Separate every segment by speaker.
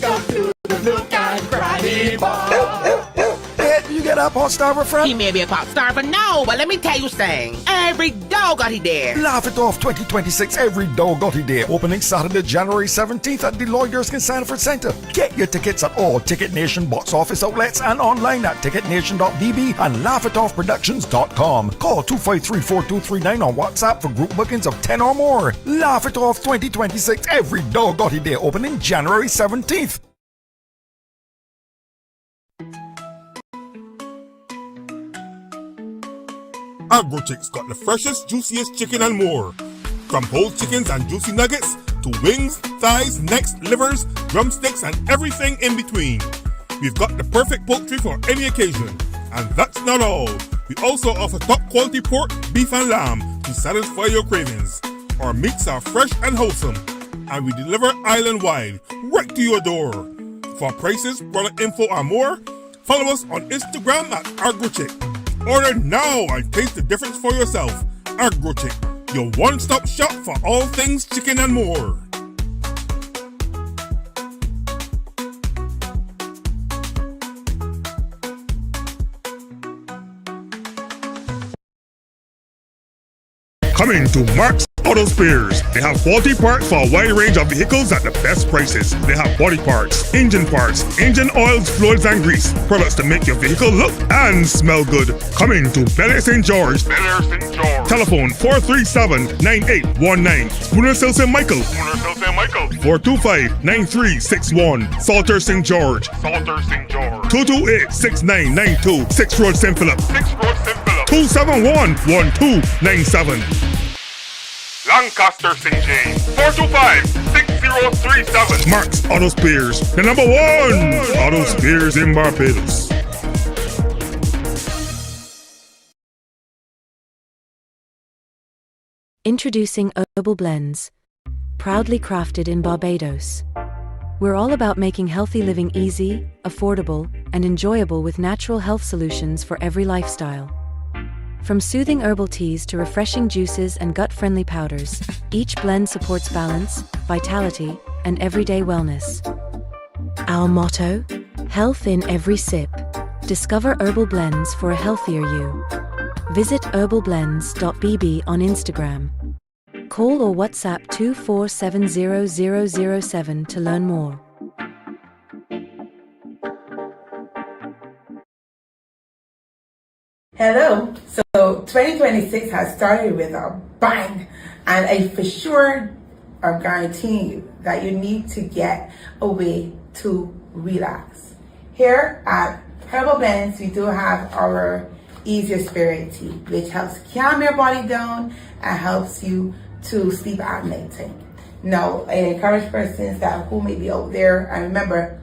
Speaker 1: Welcome to the Luke and Granny Bar.
Speaker 2: You get a pop star friend?
Speaker 3: He may be a pop star, but no, but let me tell you something. Every dog got he there.
Speaker 2: Laugh It Off 2026 Every Dog Got It There. Opening Saturday, January 17th at the Lawyers in Sanford Centre. Get your tickets at all Ticket Nation box office outlets and online at ticketnation.bb and laughitoffproductions.com. Call 253-4239 on WhatsApp for group bookings of 10 or more. Laugh It Off 2026 Every Dog Got It There. Opening January 17th.
Speaker 4: AgroChicks got the freshest, juiciest chicken and more. From whole chickens and juicy nuggets to wings, thighs, necks, livers, drumsticks, and everything in between. We've got the perfect poultry for any occasion. And that's not all. We also offer top quality pork, beef, and lamb to satisfy your cravings. Our meats are fresh and wholesome, and we deliver island-wide, right to your door. For prices, product info, and more, follow us on Instagram at AgroChick. Order now and taste the difference for yourself. AgroChick, your one-stop shop for all things chicken and more. Coming to Mark's Auto Spares. They have quality parts for a wide range of vehicles at the best prices. They have body parts, engine oils, fluids, and grease. Products to make your vehicle look and smell good. Coming to Bel Air St. George. Telephone 437-9819. Spooner Hill St. Michael. 425-9361. Salter St. George. 228-6992. 6 Road St. Philip. 271-1297.
Speaker 5: Lancaster St. James, 425-6037.
Speaker 4: Mark's Auto Spares, the number one auto spares in Barbados.
Speaker 6: Introducing Herbal Blends, proudly crafted in Barbados. We're all about making healthy living easy, affordable, and enjoyable with natural health solutions for every lifestyle. From soothing herbal teas to refreshing juices and gut-friendly powders, each blend supports balance, vitality, and everyday wellness. Our motto? Health in every sip. Discover herbal blends for a healthier you. Visit herbalblends.bb on Instagram. Call or WhatsApp 2470007 to learn more.
Speaker 7: Hello. So 2026 has started with a bang, and I for sure am guaranteeing you that you need to get a way to relax. Here at Herbal Blends, we do have our Easier Spirit Tea, which helps calm your body down and helps you to sleep at night time. Now, I encourage persons that who may be out there, and remember,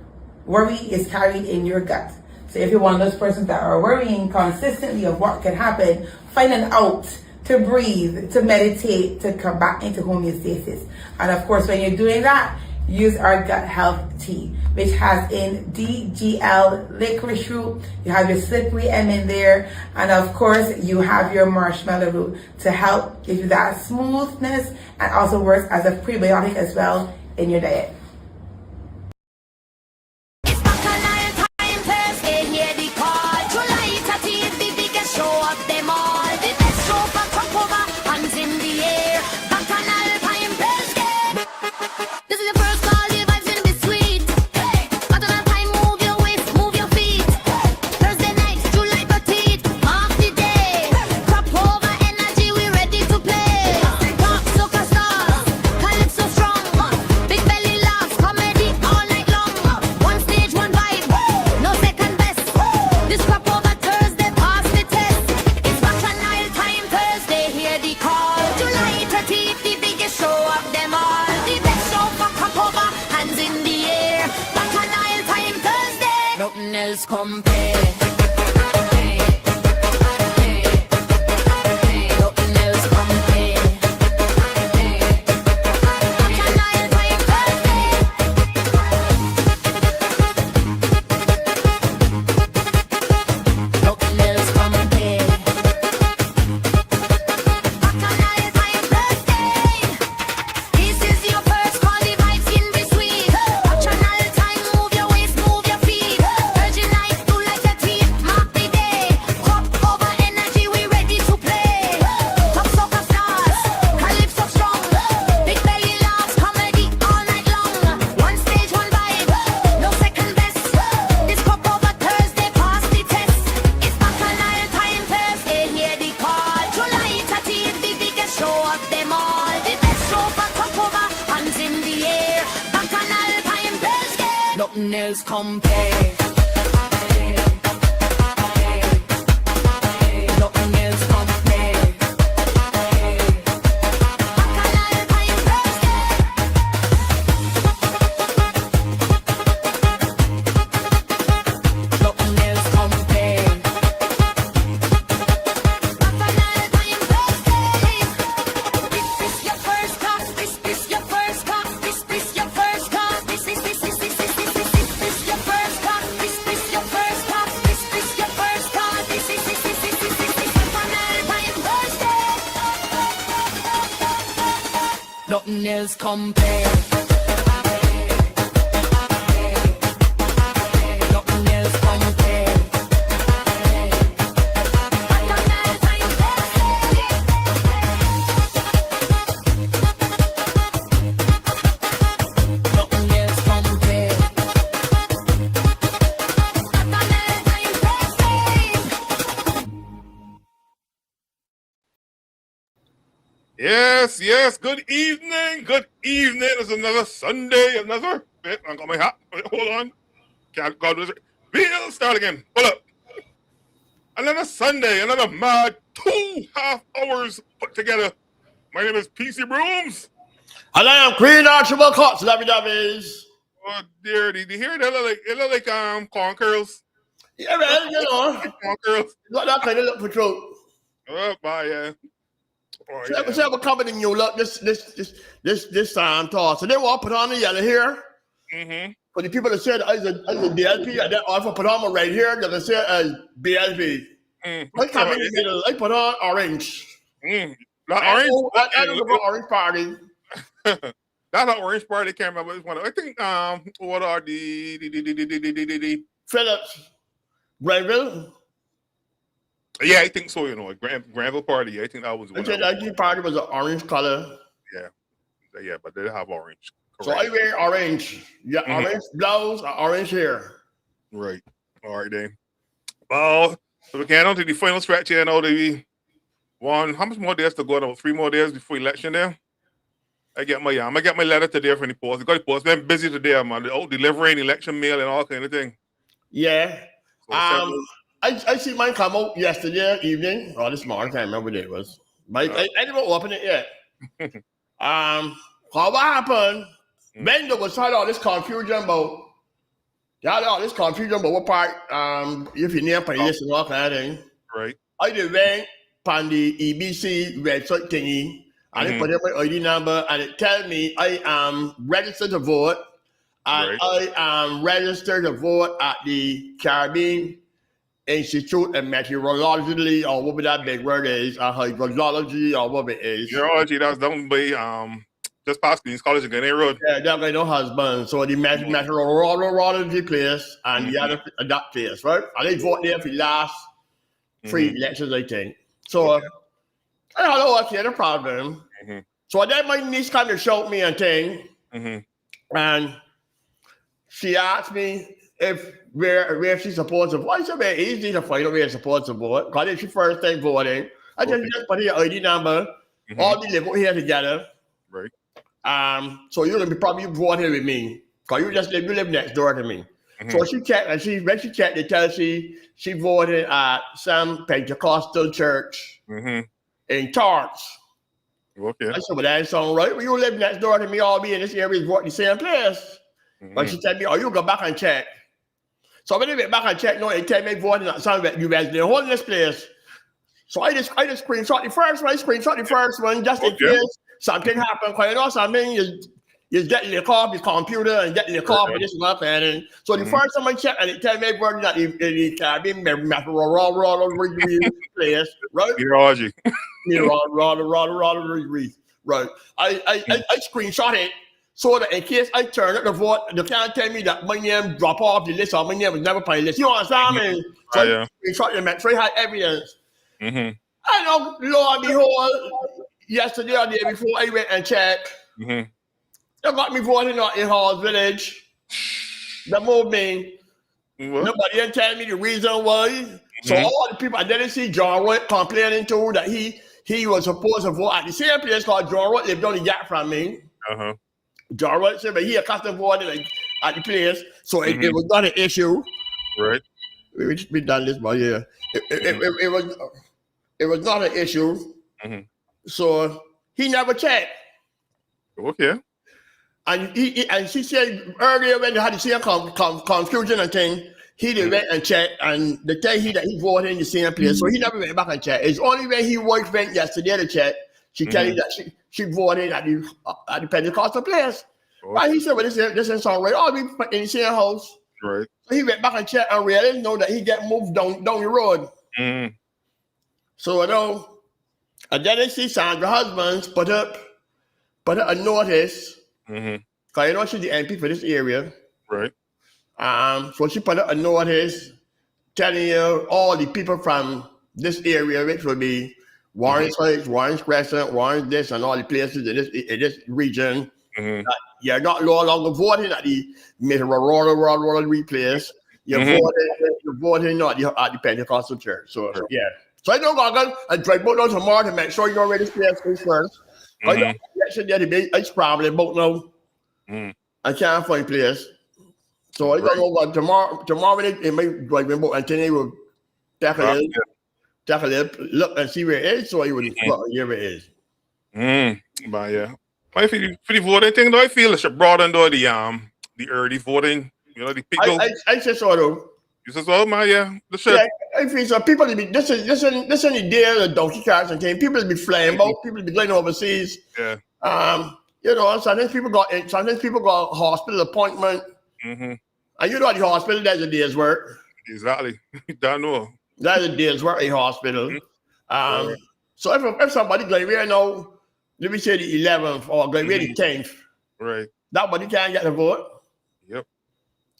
Speaker 7: worry is carried in your gut. So if you're one of those persons that are worrying consistently of what could happen, find an out to breathe, to meditate, to come back into homeostasis. And of course, when you're doing that, use our gut health tea, which has in DGL licorice root, you have your slippery M in there, and of course you have your marshmallow root to help give you that smoothness and also works as a prebiotic as well in your diet.
Speaker 1: Nothing else compares. Nothing else compares. Bacchanal on your birthday. Nothing else compares. Bacchanal on your birthday. This your first class. This your first class. This your first class. This your first class. This your first class. This your first class. This Bacchanal on your birthday. Nothing else compares. Nothing else compares. Bacchanal on your birthday. Nothing else compares. Bacchanal on your birthday.
Speaker 4: Yes, yes. Good evening. Good evening. It's another Sunday. Another bit. I got my hat. Wait, hold on. Can't God was it. We'll start again. Hold up. Another Sunday. Another mad 2.5 hours put together. My name is PC Brooms.
Speaker 5: And I am Queen Archibald Cox, lovey dovey's.
Speaker 4: Oh dear, did you hear that? It look like corn curls.
Speaker 5: Yeah, man, you know,
Speaker 4: Corn curls.
Speaker 5: got that kind of look patrol.
Speaker 4: Oh, bye, yeah. Oh,
Speaker 5: So
Speaker 4: yeah.
Speaker 5: we're coming in you look this time toss. So they want to put on the yellow here.
Speaker 4: Mm-hmm.
Speaker 5: For the people that said as a DLP, I then offer put on my right here, that I say as BLP. I come in the middle, I put on orange.
Speaker 4: The
Speaker 5: I
Speaker 4: orange.
Speaker 5: don't know about orange party.
Speaker 4: That's an orange party. I can't remember which one. I think what are the
Speaker 5: Phillips, Granville.
Speaker 4: yeah, I think so. You know, Granville party. I think that was
Speaker 5: I
Speaker 4: one.
Speaker 5: said that party was an orange color.
Speaker 4: Yeah, but they have orange.
Speaker 5: So I
Speaker 4: Correct.
Speaker 5: wear orange. Yeah, orange blouse, orange hair.
Speaker 4: Right. All right, then. Well, so we can't on to the final stretch here now. They one. How much more days to go? Now 3 more days before election. There. I get my letter today from the post. I got the post. Been busy today, man. Out delivering election mail and all kind of thing.
Speaker 5: Yeah.
Speaker 4: So
Speaker 5: I see mine come out yesterday evening or this morning. I can't remember what it was. But I didn't open it yet. What happened? Bender was had all this confusion about. They had all this confusion about what part. If you name police and all kind of thing.
Speaker 4: right.
Speaker 5: I did went on the EBC website thingy, and I put in my ID number, and it tell me I am registered to vote, and I am registered to vote at the Caribbean Institute of Meteorology, or whatever that big word is, or hydrology, or whatever it is.
Speaker 4: Meteorology, that's done by just past Queens College in Grenada Road.
Speaker 5: Yeah, that guy no husband. So the meteorology place and the other that place, right? And they vote there for the last 3 elections, I think. So I don't know what's the other problem. So then my niece kind of showed me a thing, and she asked me if where she's supposed to vote. It's very easy to find out where she's supposed to vote. Because it's your first time voting. I just put your ID number, all the live out here together.
Speaker 4: Right.
Speaker 5: So you're gonna be probably voting with me. Because you live next door to me. So she checked, and when she checked, they tell she voted at some Pentecostal church in Torrance.
Speaker 4: Okay.
Speaker 5: I said, well, that sounds right. Well, you live next door to me, all be in this area, vote the same place. But she told me, oh, you go back and check. So when I went back and checked, no, they tell me voting at some you guys they're holding this place. So I just screenshot the first one, just in case something happened. Because you know something is getting the call off his computer and getting the call for this and that. And so the first time I checked, and it tell me voting that the Caribbean place, right?
Speaker 4: Meteorology.
Speaker 5: Right. I screenshot it so that in case I turn it to vote, they can't tell me that my name drop off the list or my name was never on the list. You understand me? So I screenshot it, so I had evidence. I know, lo and behold, yesterday or the day before I went and checked, they got me voting out in Halls Village. They moved me. Nobody didn't tell me the reason why. So all the people, I didn't see John Roy complaining too that he was supposed to vote at the same place called John Roy lived on the gap from me. John Roy said, but he accustomed voting at the place. So it was not an issue.
Speaker 4: Right.
Speaker 5: We done this, but yeah, it was not an issue.
Speaker 4: Mhm.
Speaker 5: So he never checked.
Speaker 4: Okay.
Speaker 5: And and she said earlier when they had the same confusion and thing, he did went and checked, and they tell he that he voted in the same place, so he never went back and checked. It's only when he wife went yesterday to check, she tell you that she voted at the Pentecostal place.
Speaker 4: Okay.
Speaker 5: And he said, "Well, this ain't sound right. Oh, we in the same house."
Speaker 4: Right.
Speaker 5: So he went back and checked and realized know that he get moved down the road.
Speaker 4: Mm.
Speaker 5: So and then they see Sandra husbands put up a notice.
Speaker 4: Mm-hmm.
Speaker 5: Cause you know she's the MP for this area.
Speaker 4: Right.
Speaker 5: So she put up a notice telling you all the people from this area, which would be Warren Heights, Warren Crescent, Warren this, and all the places in this region.
Speaker 4: Mm-hmm.
Speaker 5: That you're not no longer voting at the rural place. You're voting at the Pentecostal church. So yeah. So I don't go and try to go down tomorrow to make sure you're ready to place first. It's probably about now. I can't find place. So I don't know what tomorrow it may drive me about and then he will take a look and see where it is, so he will hear where it is.
Speaker 4: But yeah. But for the voting thing though, I feel it should broaden though the early voting. You know, the people
Speaker 5: I say so though.
Speaker 4: You say so, man, yeah. The shit.
Speaker 5: Yeah, I feel so people be this is the day the donkey carts and things. People be flying about, people be going overseas.
Speaker 4: Yeah.
Speaker 5: You know, sometimes people got hospital appointment.
Speaker 4: Mm-hmm.
Speaker 5: And you know at the hospital there's a day's work.
Speaker 4: Exactly. You don't know.
Speaker 5: That's a day's work in hospital. So if somebody going here now, let me say the 11th or going here the 10th,
Speaker 4: right?
Speaker 5: That body can't get a vote.
Speaker 4: Yep.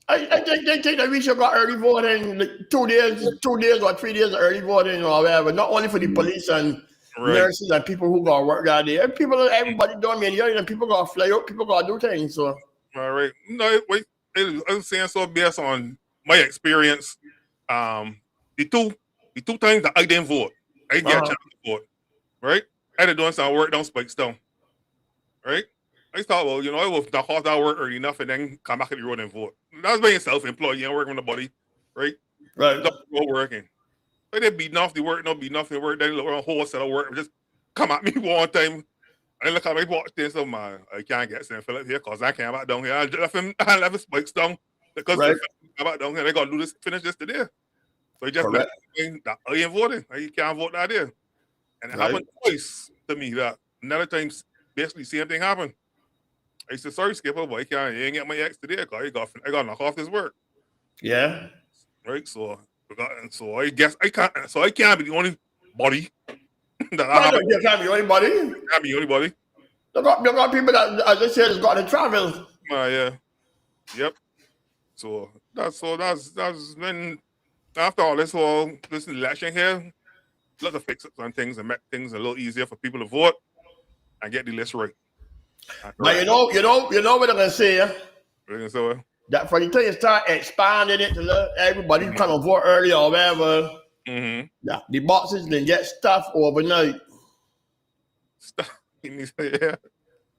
Speaker 5: I think that we should got early voting, like 2 days or 3 days of early voting or whatever. Not only for the police and nurses and people who got work that day. Everybody doing me and people got fly out, people got do things. So
Speaker 4: all right. No, wait. I'm saying so based on my experience. The two times that I didn't vote, I didn't get a chance to vote. Right? I had doing some work down Spikestone. Right? I thought, well, you know, I will knock off that work early enough and then come back to the road and vote. That's being self-employed. You ain't working with nobody, right?
Speaker 5: Right.
Speaker 4: Not working. But they beating off the work, no beating off the work. Then look on a whole set of work. Just come at me one time. And look at me watch this. So man, I can't get St. Philip here because I can't back down here. I left his spikes down because I back down here. They got to do this, finish this today. So he just left that I ain't voting. You can't vote that day. And it happened twice to me that another time basically same thing happened. I said, sorry, Skipper, but you ain't get my ex today because I got to knock off this work.
Speaker 5: Yeah.
Speaker 4: Right. So I guess I can't be the only body that
Speaker 5: you can't be the only body.
Speaker 4: Can't be the only body.
Speaker 5: There got people that, as I said, has got to travel.
Speaker 4: Yeah. Yep. So that's when after all this election here, let's fix some things and make things a little easier for people to vote and get the list right.
Speaker 5: But you know what I'm gonna say?
Speaker 4: So,
Speaker 5: that for the time you start expanding it to let everybody come and vote early or whatever, yeah, the boxes can get stuff overnight.
Speaker 4: Stuff, yeah.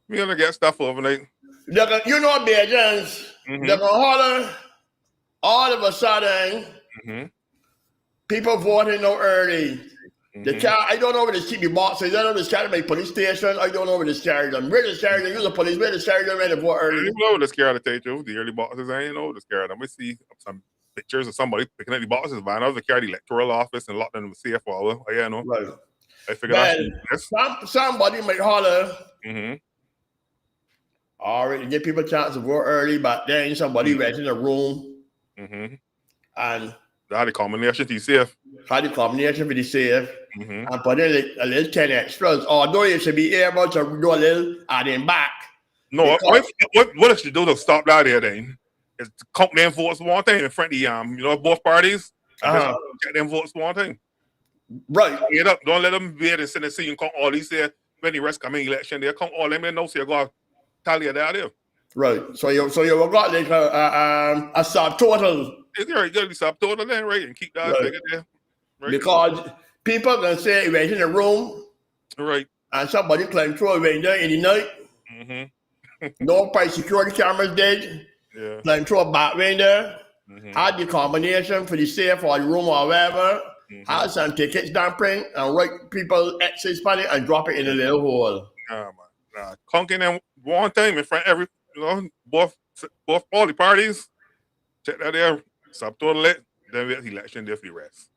Speaker 4: We gonna get stuff overnight.
Speaker 5: You know, Bajans, they're gonna holler all of a sudden. People voting no early. I don't know where to keep the boxes. I don't know where to carry my police station. I don't know where to carry them. Where to carry them? Use the police. Where to carry them? Where to vote early?
Speaker 4: I don't know where to carry the early boxes. I ain't know where to carry them. We see some pictures of somebody picking up the boxes, but I know they carry the electoral office and lock them in the safe for a while. Yeah, no.
Speaker 5: Right.
Speaker 4: I figured
Speaker 5: somebody might holler. Already give people a chance to vote early, but then somebody went in the room and
Speaker 4: had the combination to be safe.
Speaker 5: Had the combination for the safe. And put in a little 10 extras. Although you should be able to do a little adding back.
Speaker 4: No, what it should do to stop that there then is to count them votes one thing in front of the both parties. Get them votes one thing.
Speaker 5: Right.
Speaker 4: Get up. Don't let them be able to send and see you count all these there when the rest come in election. They count all them and no so you go tally that there. Right.
Speaker 5: So you got like a subtotal.
Speaker 4: It's right, you got the subtotal then, right? And keep that figure there. Right.
Speaker 5: Because people can say right in the room.
Speaker 4: Right.
Speaker 5: And somebody climbed through a window in the night. No price security cameras did.
Speaker 4: Yeah.
Speaker 5: Like through a back window, had the combination for the safe or the room or whatever, had some tickets down print and write people exit on it and drop it in a little hole.
Speaker 4: Nah, man. Conking them one time in front every, both all the parties. Check that there. Subtotal it. Then we have the election there for the rest.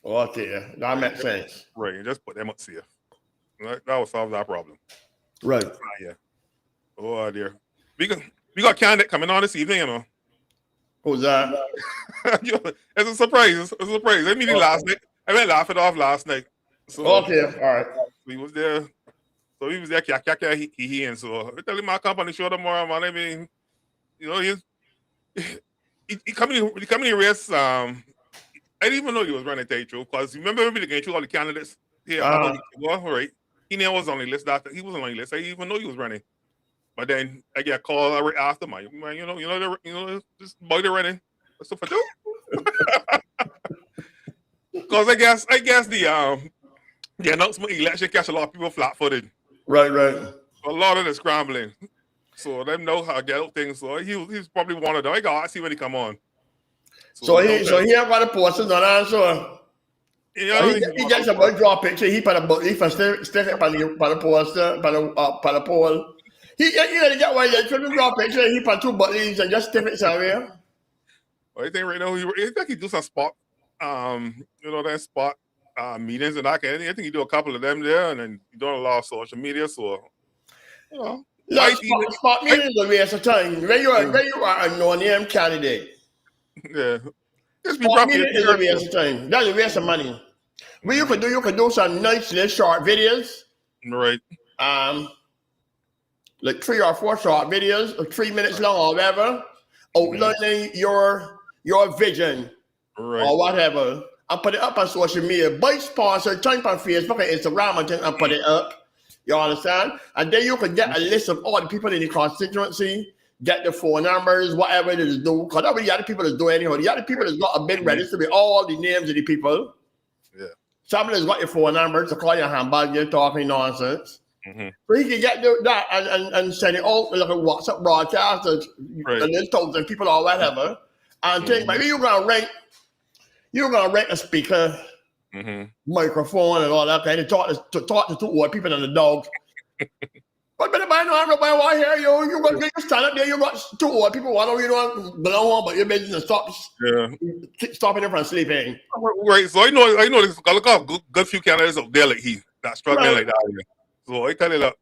Speaker 5: Okay, that makes sense.
Speaker 4: Right, and just put them up safe. That will solve that problem.
Speaker 5: Right.
Speaker 4: Yeah. Oh dear. We got candidate coming on this evening,
Speaker 5: Who's that?
Speaker 4: It's a surprise. It's a surprise. I mean, last night. I went laughing off last night. So
Speaker 5: Okay, all right.
Speaker 4: he was there. So he was there. He and so I tell him my company show tomorrow, man. I mean, he coming in race. I didn't even know he was running Tetro because remember we going through all the candidates here. Right. He never was on the list. He wasn't on the list. I didn't even know he was running. But then I get a call right after man. This boy they're running. What's up for do? Because I guess the announcement election catch a lot of people flat-footed.
Speaker 5: Right.
Speaker 4: A lot of the scrambling. So them know how to get out things. So he's probably one of them. I got to see when he come on.
Speaker 5: So he ain't got the posters on answer. He gets a boy draw a picture. He put stick it by the poster, by the pole. He get one. He put draw a picture. He put two buttons and just stick it somewhere.
Speaker 4: I think right now he do some spot, that spot meetings and that kind of thing. I think he do a couple of them there, and then he do a lot of social media. So,
Speaker 5: spot meetings a waste of time. When you are a no-name candidate,
Speaker 4: yeah,
Speaker 5: spot meeting is a waste of time. That's a waste of money. What you could do some nice little short videos.
Speaker 4: Right.
Speaker 5: Like 3 or 4 short videos, or 3 minutes long or whatever, outlining your vision or whatever, and put it up on social media. Buy sponsor, type on Facebook and Instagram and put it up. You understand? And then you can get a list of all the people in the constituency, get the phone numbers, whatever it is do. Because that way the other people is doing anyhow. The other people has got a big register with all the names of the people.
Speaker 4: Yeah.
Speaker 5: Somebody has got your phone number to call your handbag, you're talking nonsense. So he can get that and send it out like a WhatsApp broadcast and then thousand people or whatever. And think maybe you're gonna rent a speaker, microphone and all that kind of talk to 2 old people and the dog. But by now everybody want to hear you. You got to stand up there, you got 2 old people want to belong on, but your business stopping them from sleeping.
Speaker 4: Right. So I know this look up good few candidates out there like that struggling like that. So I tell you that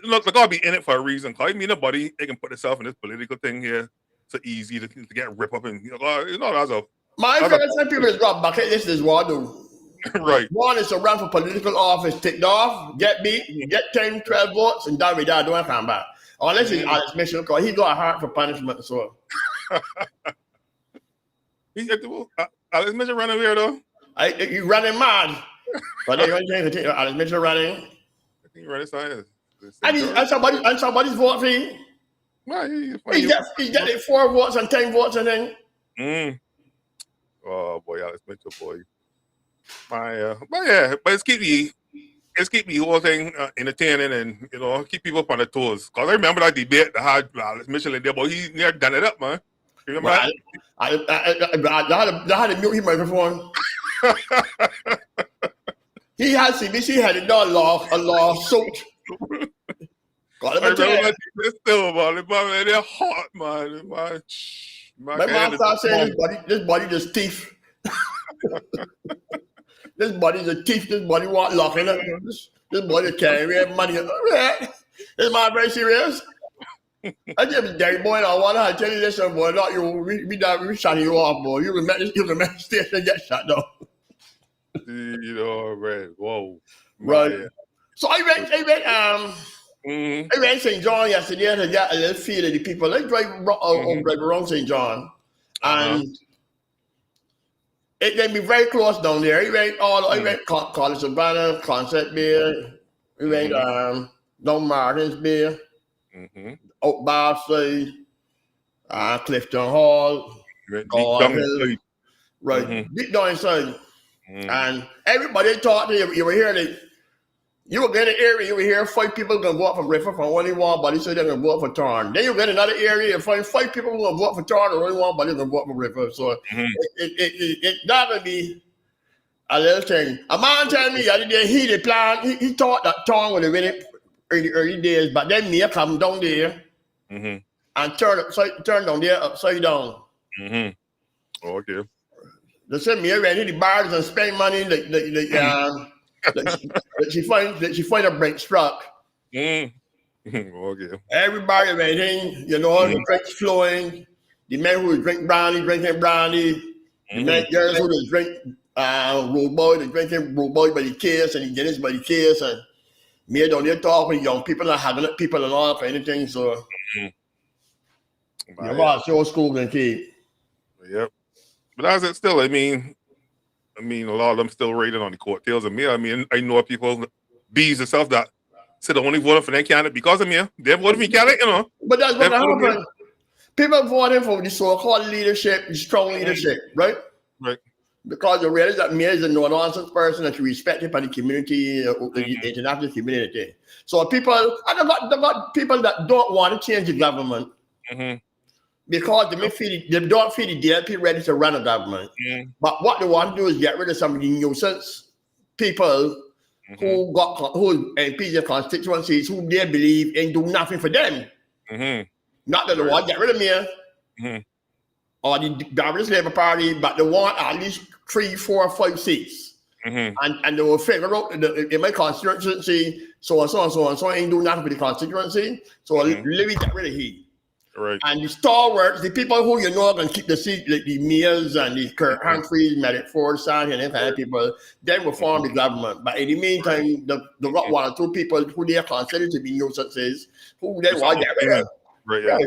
Speaker 4: look, I'll be in it for a reason. Because I mean, nobody they can put themselves in this political thing here. So easy to get ripped up and that's a.
Speaker 5: My favorite time people is got bucket list is what do.
Speaker 4: Right.
Speaker 5: One is to run for political office, ticked off, get beat, get 10, 12 votes, and done with that, don't come back. Unless it's Alex Mitchell, because he got a heart for punishment, so.
Speaker 4: Alex Mitchell running weird though?
Speaker 5: You running mad. But they don't think Alex Mitchell running.
Speaker 4: I think running science.
Speaker 5: And somebody's vote for him. He get it 4 votes and 10 votes and then.
Speaker 4: Oh boy, Alex Mitchell, boy. But it's keep the whole thing entertaining and keep people up on their toes. Cause I remember that debate that had Alex Mitchell in there, but he never done it up, man. Remember that?
Speaker 5: I had to mute his microphone. He had CBC had it done a lawsuit.
Speaker 4: I remember that still, man. They're hot, man. My
Speaker 5: mom started saying this body is thief. This body's a thief. This body want locking up. This body carry money. This man very serious. I just be boy. I want to tell you this, boy. Not you. We shutting you off, boy. You can make station get shut down.
Speaker 4: Man. Whoa.
Speaker 5: Right.
Speaker 4: Man.
Speaker 5: So I went St. John yesterday to get a little feel of the people. I drive around St. John, and it can be very close down there. I went College Savannah, Concept Bay. We went down Martins Bay, out Barside, Clifton Hall, right, deep down inside. And everybody talked to you. You were hearing You will get an area, you will hear 5 people going to vote for River from only one body, so they're going to vote for Tarn. Then you get another area and find 5 people going to vote for Tarn, or only one body going to vote for River. So it not going to be a little thing. A man told me the other day he thought that Tarn would have win it in the early days, but then Mia come down there and turn down there upside down.
Speaker 4: Okay.
Speaker 5: They said Mia ran to the bars and spend money that she find a break struck.
Speaker 4: Okay.
Speaker 5: Everybody went in, the drinks flowing. The men who drink brandy, drinking brandy. The men girls who drink road boy, they drinking road boy by the case and the Guinness by the case, and me down there talking to young people and having people and all for anything. So you watch your school and keep.
Speaker 4: Yep. But as it still, I mean, a lot of them still raiding on the coattails of me. I mean, I know people, bees itself, that said only voted for their candidate because of me. They voted for me candidate,
Speaker 5: But that's what happened. People voting for the so-called leadership, the strong leadership, right?
Speaker 4: Right.
Speaker 5: Because you realize that me is a no-nonsense person that you respect by the community, the international community. So people, and they got people that don't want to change the government because they don't feel the DLP ready to run a government. But what they want to do is get rid of some of the nuisance people who MPs in constituencies who they believe ain't do nothing for them. Not that they want to get rid of me or the Darwinist Labour Party, but they want at least 3, 4, 5 seats. And they will figure out in my constituency, so and so and so and so ain't do nothing for the constituency. So let me get rid of he.
Speaker 4: Right.
Speaker 5: And the stalwarts, the people who are going to keep the seat, like the Mears and the Kirk Humphreys, Medic Forsyth, and them kind of people, then will form the government. But in the meantime, they got 1 or 2 people who they are considered to be nuisances, who they want to get rid of.
Speaker 4: Right.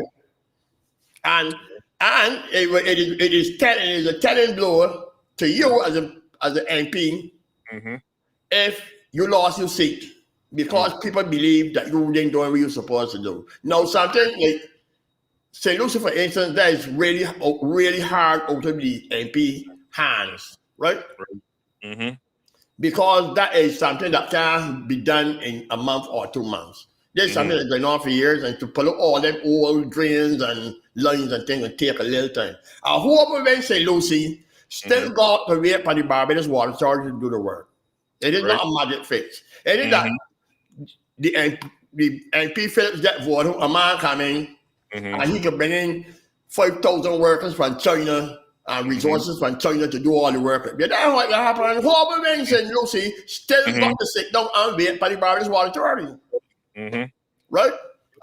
Speaker 5: And it is a telling blow to you as an MP if you lost your seat because people believe that you didn't do what you're supposed to do. Now, something like St. Lucie, for instance, that is really hard out of the MP hands, right? Because that is something that can be done in a month or 2 months. There's something that's going on for years, and to pull up all them old drains and lines and things will take a little time. Whoever in St. Lucie still got to wait for the Barbados Water Authority to do the work. It is not a magic fix. It is that the MP Phillips that voted, a man coming, and he can bring in 5,000 workers from China and resources from China to do all the work. That's what happened. Whoever in St. Lucie still got to sit down and wait for the Barbados Water Authority. Right?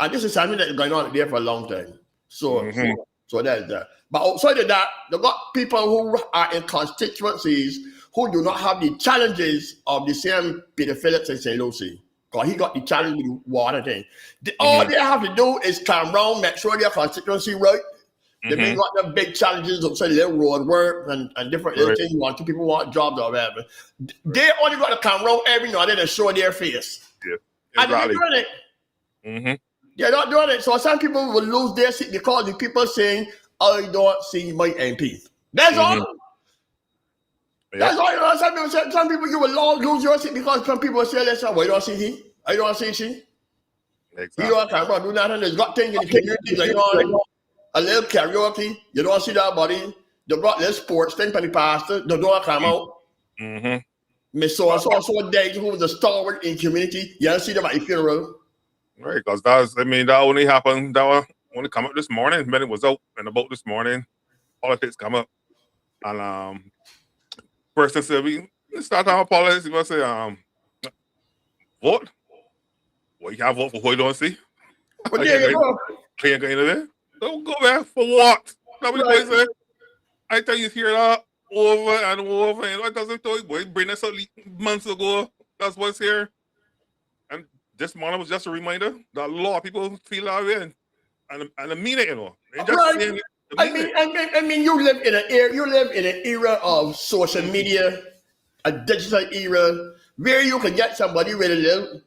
Speaker 5: And this is something that's going on there for a long time. So that's that. But outside of that, they got people who are in constituencies who do not have the challenges of the same Peter Phillips in St. Lucie. Because he got the challenge with the water thing. All they have to do is come around, make sure their constituency right. They may got the big challenges outside little road work and different little things. People want jobs or whatever. They only got to come around every now and then and show their face. And they're doing it. They're not doing it. So some people will lose their seat because the people saying, I don't see my MP. That's all. That's all. Some people you will lose your seat because some people say, listen, why don't see he? I don't see she.
Speaker 4: Exactly.
Speaker 5: You don't come around, do nothing. There's got things in the community going on. A little karaoke. You don't see that body. They got little sports thing for the pastor. They don't come out. Miss so days who was a stalwart in community. You don't see them at the funeral.
Speaker 4: Right, because that only happened, that only come up this morning. When it was out and about this morning, politics come up. And person said, we start our politics, we say, vote? Well, you can't vote for who you don't see.
Speaker 5: But there you go.
Speaker 4: Can't go into there. Don't go back for what? Nobody say, I tell you hear that over and over, and what does it do? Boy, bring us up months ago. That's what's here. And this morning was just a reminder that a lot of people feel that way, and I mean it, They just saying it,
Speaker 5: I mean, you live in an era of social media, a digital era, where you can get somebody with a little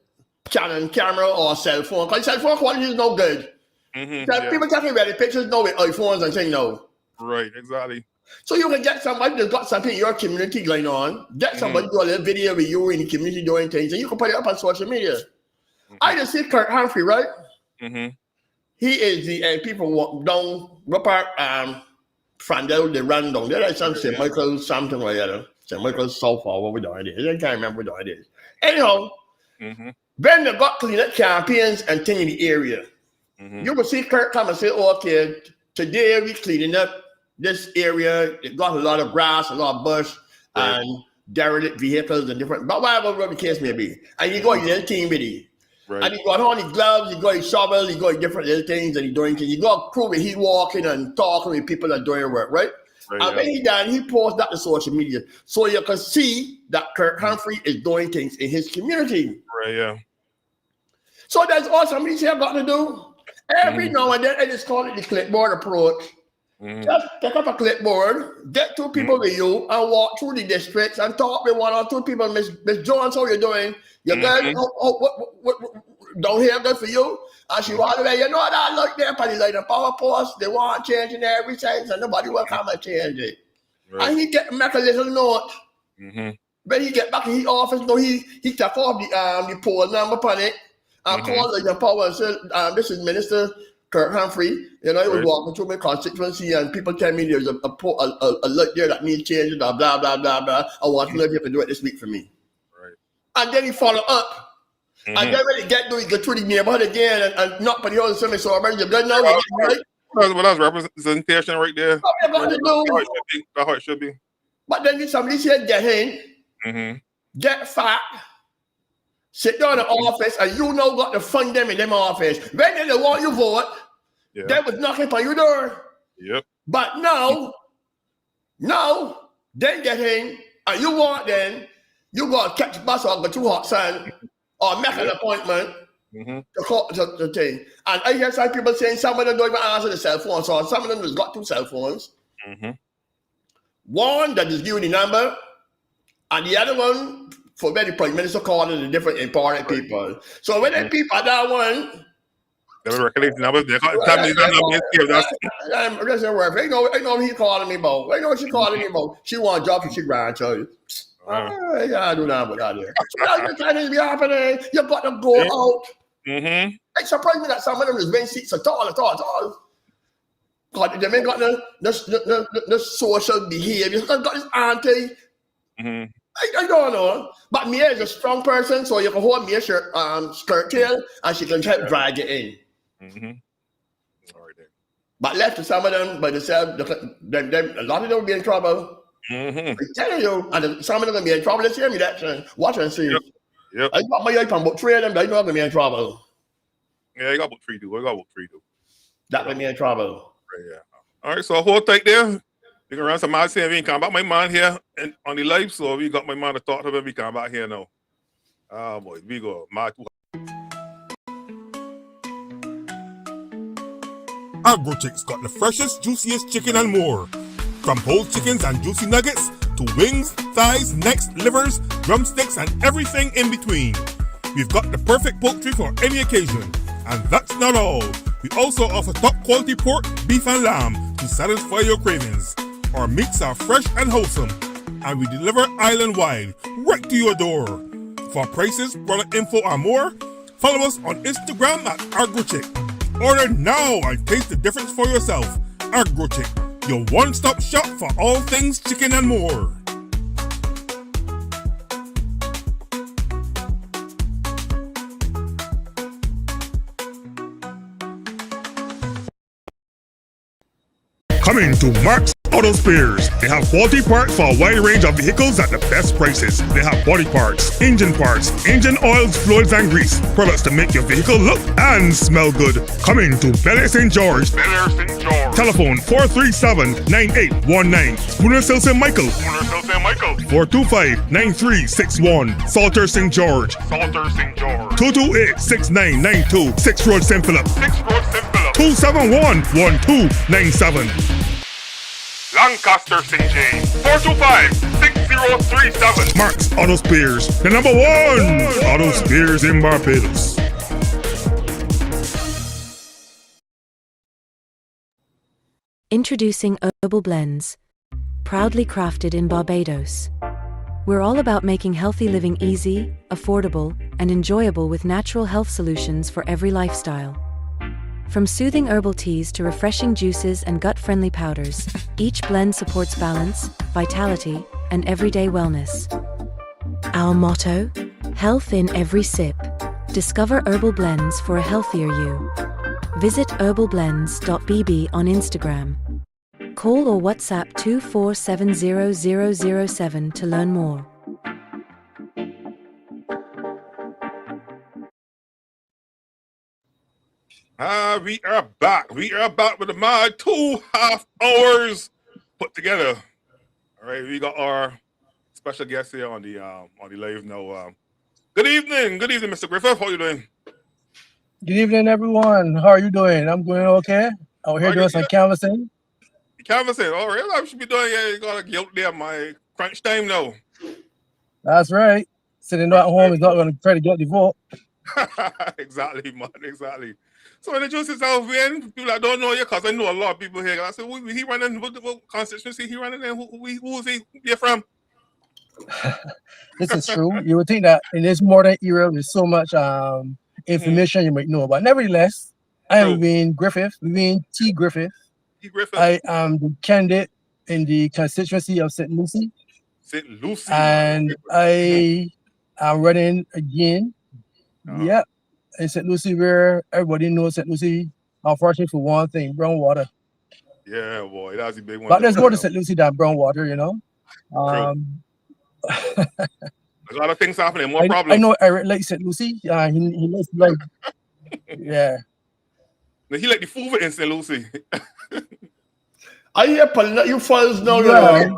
Speaker 5: Canon camera or cell phone. Because cell phone quality is no good. People taking ready pictures now with iPhones and saying no.
Speaker 4: Right, exactly.
Speaker 5: So you can get somebody that's got something in your community going on, get somebody do a little video with you in the community doing things, and you can put it up on social media. I just see Kirk Humphrey, right? He is the people down Rupert Frandel, they run down there. Like some St. Michael, something like that. St. Michael South or what we doing this. I can't remember what doing this. Anyhow, when they got cleanup campaigns and things in the area, you will see Kirk come and say, okay, today we cleaning up this area. It got a lot of grass, a lot of bush, and derelict vehicles and different, but whatever the case may be. And you got your little team with it. And he got on his gloves, he got his shovel, he got his different little things, and he doing things. You got crew where he walking and talking with people that doing work, right? And when he done, he posts that to social media. So you can see that Kirk Humphrey is doing things in his community. So that's all somebody here got to do. Every now and then, I just call it the clipboard approach. Just pick up a clipboard, get two people with you, and walk through the districts and talk with one or two people. Miss Jones, how you doing? You good? What down here good for you? And she walk away. You know that look there, probably like the power post. They want changing everything, and nobody will come and change it. And he make a little note. When he get back in his office, no, he took off the poll number upon it and called the power and said, "This is Minister Kirk Humphrey. You know, he was walking through my constituency, and people tell me there's a light there that needs changing, blah blah blah blah blah. I want to know if you can do it this week for me." And then he follow up. And then when he get through the neighborhood again and knock on the other side, so you're good now. Right?
Speaker 4: Well, that's representation right there. That's how it should be.
Speaker 5: But then somebody said, get in, get fat, sit down in the office, and you know got to fund them in them office. When they want you vote, they was knocking on your door. But now, then get in, and you want then, you got to catch the bus or go to hot sun or make an appointment to call the thing. And I hear some people saying some of them don't even answer the cell phone. So some of them has got two cell phones. One that is giving the number, and the other one for when the Prime Minister calling the different important people. So when the people are that one,
Speaker 4: they recollect the numbers. They can't tell me the
Speaker 5: number. I know he calling me about. I know what she calling me about. She want a job for she grandchild. I do not put that there. That's the be happening. You got to go out. It's surprising me that some of them is winning seats at all. God, they ain't got the social behavior. They got this auntie. I don't know. But Mia is a strong person, so you can hold Mia's skirt tail and she can help drag it in. But left to some of them by themselves, a lot of them will be in trouble. I'm telling you, and some of them be in trouble. Let's hear me that. Watch and see. I got my eye on about 3 of them. They know I'm gonna be in trouble.
Speaker 4: Yeah, I got about 3 too.
Speaker 5: That will be in trouble.
Speaker 4: All right, so hold tight there. You can run some out here. We come back my man here and on the live. So we got my man to talk to him. We come back here now. Oh boy, we go. AgroChicks got the freshest, juiciest chicken and more. From whole chickens and juicy nuggets to wings, thighs, necks, livers, drumsticks, and everything in between. We've got the perfect poultry for any occasion. And that's not all. We also offer top quality pork, beef, and lamb to satisfy your cravings. Our meats are fresh and wholesome, and we deliver island-wide, right to your door. For prices, product info, and more, follow us on Instagram at AgroChick. Order now and taste the difference for yourself. AgroChick, your one-stop shop for all things chicken and more. Coming to Mark's Auto Spares. They have quality parts for a wide range of vehicles at the best prices. They have body parts, engine oils, fluids, and grease. Products to make your vehicle look and smell good. Coming to Bel Air St. George. Telephone 437-9819. Spooner Hill St. Michael. 425-9361. Salter St. George. 228-6992. 6 Road St. Philip. 271-1297. Lancaster St. James, 425-6037. Mark's Auto Spares, the number one auto spares in Barbados.
Speaker 6: Introducing Herbal Blends. proudly crafted in Barbados. We're all about making healthy living easy, affordable, and enjoyable with natural health solutions for every lifestyle. From soothing herbal teas to refreshing juices and gut-friendly powders, each blend supports balance, vitality, and everyday wellness. Our motto: health in every sip. Discover herbal blends for a healthier you. Visit herbalblends.bb on Instagram. Call or WhatsApp 2470007 to learn more.
Speaker 4: We are back. We are back with the mod 2.5 hours put together. All right, we got our special guest here on the live now. Good evening, Mr. Griffith. How you doing?
Speaker 8: Good evening, everyone. How are you doing? I'm going okay. Out here doing some canvassing.
Speaker 4: Canvassing. All right, I should be doing. Yeah, you gotta get out there. My crunch time now.
Speaker 8: That's right. Sitting at home is not going to try to get the vote.
Speaker 4: Exactly, man. Exactly. So introduce yourself, man. People that don't know you, because I know a lot of people here. I said, he running what constituency he running in? Who is he? You're from?
Speaker 8: This is true. You would think that in this modern era, there's so much information you might know about. Nevertheless, I am Wayne Griffith, Wayne T. Griffith. I am the candidate in the constituency of St. Lucie.
Speaker 4: St. Lucie.
Speaker 8: And I am running again. Yeah. In St. Lucie, where everybody knows St. Lucie, unfortunately for one thing, brown water.
Speaker 4: Yeah, boy, that's a big one.
Speaker 8: But there's more to St. Lucie than brown water, you know.
Speaker 4: A lot of things happening, more problems.
Speaker 8: I know Eric likes St. Lucie. He likes like, yeah.
Speaker 4: He like the food in St. Lucie.
Speaker 5: I hear you fellas know.
Speaker 8: Yeah.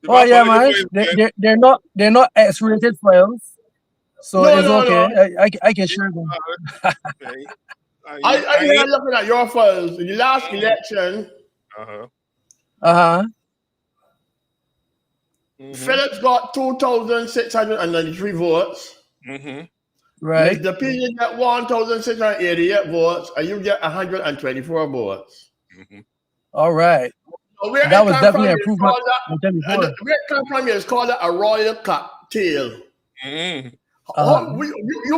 Speaker 8: Oh yeah, man. They're not X-rated files. So it's okay. I can share them.
Speaker 5: I hear looking at your files in the last election. Phillips got 2,693 votes.
Speaker 8: Right.
Speaker 5: The PD got 1,688 votes, and you get 124 votes.
Speaker 8: All right.
Speaker 5: So
Speaker 8: that was definitely an improvement.
Speaker 5: Where it come from is called a royal cocktail. You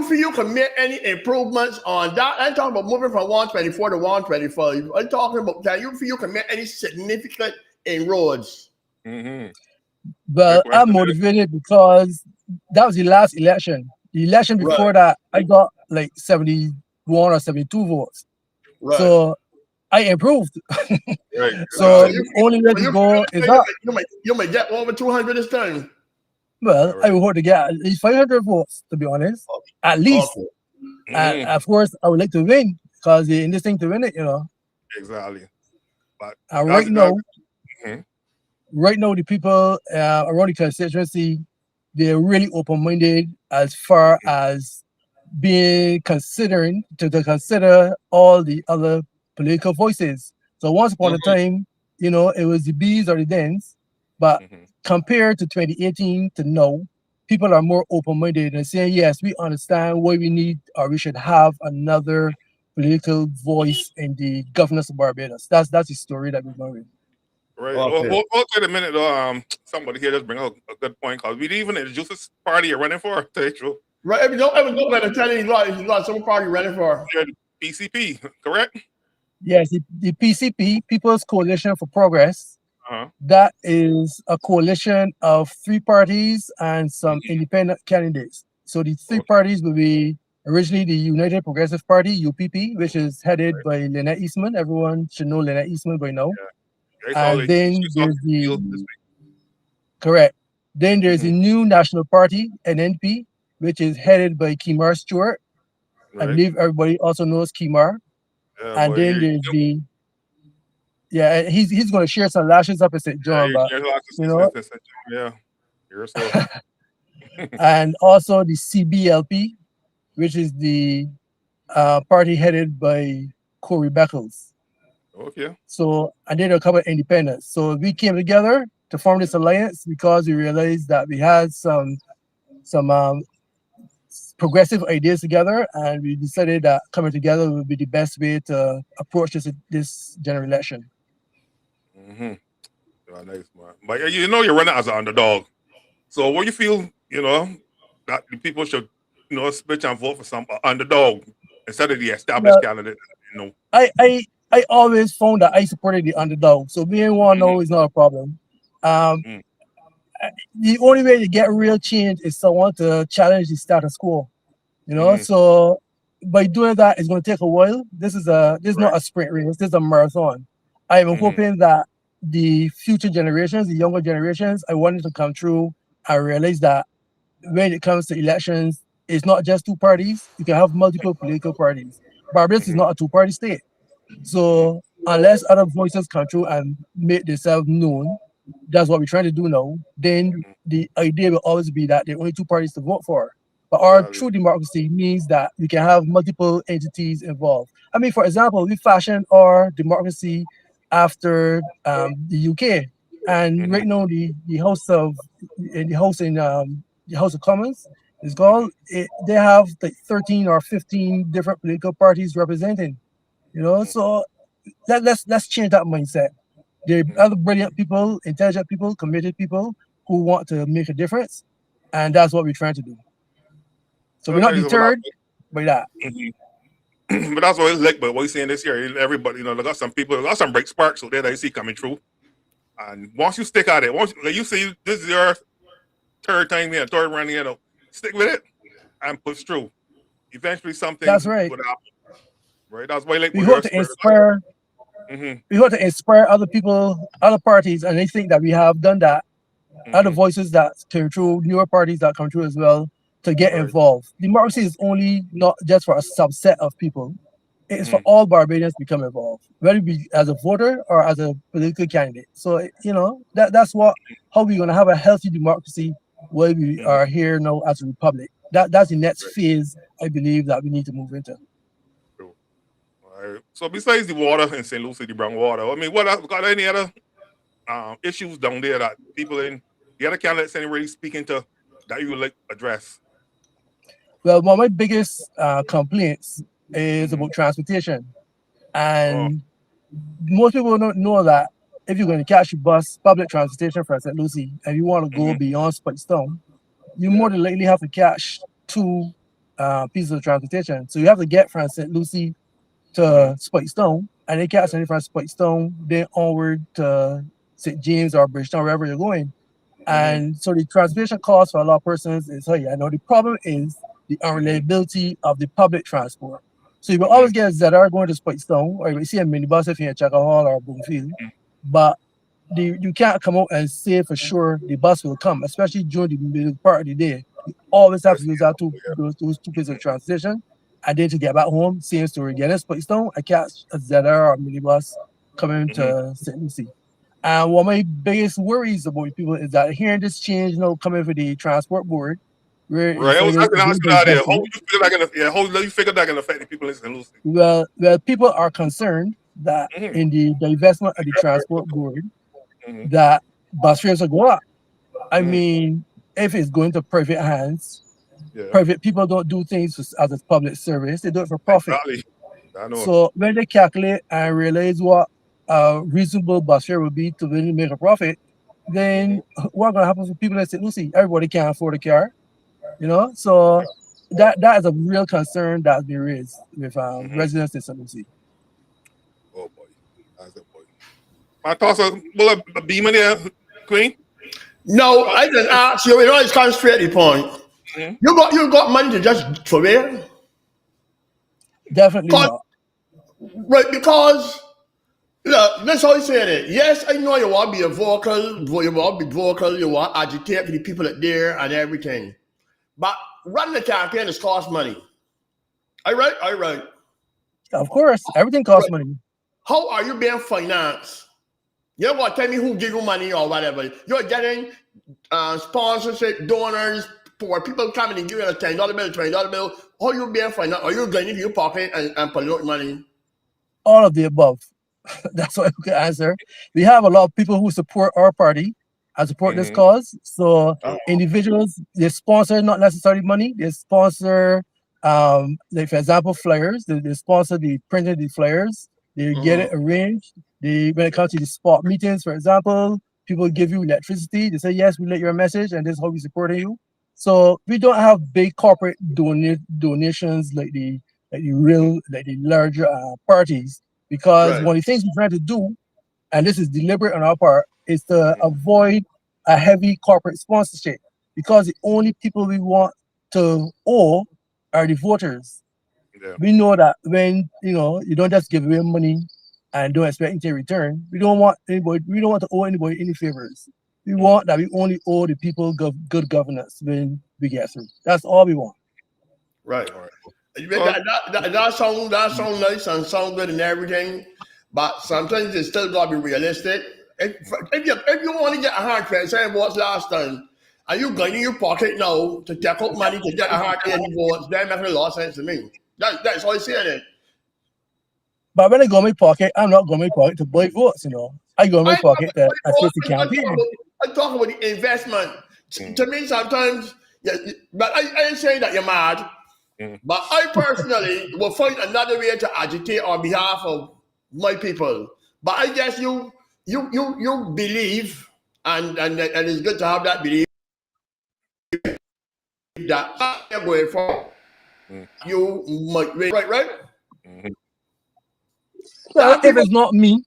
Speaker 5: feel you can make any improvements on that? I'm talking about moving from 124 to 125. I'm talking about that. You feel you can make any significant inroads?
Speaker 8: Well, I'm motivated because that was the last election. The election before that, I got like 71 or 72 votes. Right. So I improved. So the only way to go is up.
Speaker 5: You may get over 200 this time.
Speaker 8: Well, I would hope to get at least 500 votes, to be honest. At least. And of course, I would like to win because in this thing to win it, you know.
Speaker 4: Exactly. But
Speaker 8: right now, the people around the constituency, they're really open-minded as far as being considering to consider all the other political voices. So once upon a time, you know, it was the bees or the dens, but compared to 2018 to now, people are more open-minded and saying, yes, we understand why we need or we should have another political voice in the governance of Barbados. That's the story that we're going with.
Speaker 4: Right. Okay. Well, hold on a minute though. Somebody here just bring up a good point because we didn't even introduce this party you're running for. To true.
Speaker 5: Right. If you don't ever go back and tell you some party you're running for.
Speaker 4: You're the PCP, correct?
Speaker 8: Yes, the PCP, People's Coalition for Progress. That is a coalition of 3 parties and some independent candidates. So the 3 parties will be originally the United Progressive Party, UPP, which is headed by Lynette Eastman. Everyone should know Lynette Eastman by now. And then there's Then there's the New National Party, NNP, which is headed by Kemar Stewart. I believe everybody also knows Kemar. And then there's he's going to share some lashes up in St. John, but you know, and also the CBLP, which is the party headed by Corey Beckles.
Speaker 4: Okay. So,
Speaker 8: and then a couple of independents. So we came together to form this alliance because we realized that we had some progressive ideas together, and we decided that coming together would be the best way to approach this general election.
Speaker 4: Nice, man. But you know you're running as an underdog. So what you feel, that the people should, switch and vote for some underdog instead of the established candidate,
Speaker 8: I always found that I supported the underdog. So being 1-0 is not a problem. The only way to get real change is someone to challenge the status quo. So by doing that, it's going to take a while. This is not a sprint race. This is a marathon. I'm hoping that the future generations, the younger generations, I want it to come through and realize that when it comes to elections, it's not just two parties. You can have multiple political parties. Barbados is not a two-party state. So unless other voices come through and make themselves known, that's what we're trying to do now, then the idea will always be that there are only two parties to vote for. But our true democracy means that we can have multiple entities involved. I mean, for example, we fashioned our democracy after the UK, and right now the House of Commons is called. They have like 13 or 15 different political parties representing. So let's change that mindset. There are other brilliant people, intelligent people, committed people who want to make a difference, and that's what we're trying to do. So we're not deterred by that.
Speaker 4: But that's what it's like. But what you're saying this year, everybody, they got some people, they got some break sparks out there that you see coming through. And once you stick at it, like you see, this is your third time here, third run here, stick with it and push through. Eventually, something. That's right. Would happen. Right. That's why,
Speaker 8: we hope to inspire. We hope to inspire other people, other parties, and they think that we have done that. Other voices that came through, newer parties that come through as well, to get involved. Democracy is only not just for a subset of people. It's for all Barbadians to become involved, whether it be as a voter or as a political candidate. So, that's how we're going to have a healthy democracy where we are here now as a republic. That's the next phase, I believe, that we need to move into.
Speaker 4: Right. So besides the water in St. Lucie, the brown water, I mean, what else, got any other issues down there that people in the other candidates anyway speaking to that you would like to address?
Speaker 8: Well, one of my biggest complaints is about transportation. And most people don't know that if you're going to catch a bus, public transportation from St. Lucie, and you want to go beyond Spikestown, you more than likely have to catch two pieces of transportation. So you have to get from St. Lucie to Spikestown, and they catch anything from Spikestown, then onward to St. James or Bridgetown, wherever you're going. And so the transportation cost for a lot of persons is high. I know the problem is the unreliability of the public transport. So you will always get a ZR going to Spikestown, or you will see a minibus if you're in Chaka Hall or Boomfield. But you can't come out and say for sure the bus will come, especially during the middle part of the day. You always have to use those two pieces of transportation. And then to get back home, same story again. In Spikestown, I catch a ZR or minibus coming to St. Lucie. And one of my biggest worries about people is that hearing this change coming for the transport board.
Speaker 4: Right, I was asking that idea. How do you figure that can affect the people in St. Lucie?
Speaker 8: Well, people are concerned that in the divestment of the transport board, that bus fares will go up. I mean, if it's going to private hands, private people don't do things as a public service; they do it for profit.
Speaker 4: Exactly. I know.
Speaker 8: So when they calculate and realize what a reasonable bus fare would be to really make a profit, then what's going to happen for people in St. Lucie? Everybody can't afford a car. So that is a real concern that's been raised with residents in St. Lucie.
Speaker 4: Oh boy, that's a boy. My thoughts are, will a beam in there, Queen?
Speaker 5: No, I just ask you. It's kind of straight to the point. You got money to just throw away?
Speaker 8: Definitely not.
Speaker 5: Right, because look, that's how you saying it. Yes, I know you want to be a vocal, you want to be vocal, you want to agitate for the people that there and everything. But running the campaign is cost money. I right.
Speaker 8: Of course, everything costs money.
Speaker 5: How are you being financed? You know what? Tell me who give you money or whatever. You're getting sponsorship, donors, for people coming and giving a $10 bill, $20 bill. How you being financed? Are you going into your pocket and pollute money?
Speaker 8: All of the above. That's what I can answer. We have a lot of people who support our party and support this cause. So individuals, they sponsor not necessarily money. They sponsor, like for example, flyers. They sponsor the printing of the flyers. They get it arranged. When it comes to the spot meetings, for example, people give you electricity. They say, yes, we let your message, and this is how we supporting you. So we don't have big corporate donations like the larger parties, because one of the things we're trying to do, and this is deliberate on our part, is to avoid a heavy corporate sponsorship, because the only people we want to owe are the voters.
Speaker 4: Yeah.
Speaker 8: We know that when you don't just give away money and don't expect anything in return. We don't want to owe anybody any favors. We want that we only owe the people good governance when we get through. That's all we want.
Speaker 5: Right. That sound nice and sound good and everything, but sometimes it's still gotta be realistic. If you want to get 100, say what's last time, and you going in your pocket now to take out money to get 180 votes, that makes a lot of sense to me. That's all I'm saying.
Speaker 8: But when I go in my pocket, I'm not going in my pocket to buy votes. I go in my pocket to assist the campaign.
Speaker 5: I talk about the investment. To me, sometimes, but I ain't saying that you're mad. But I personally will find another way to agitate on behalf of my people. But I guess you believe, and it's good to have that belief that you're going for. You might win, right?
Speaker 8: Well, if it's not me,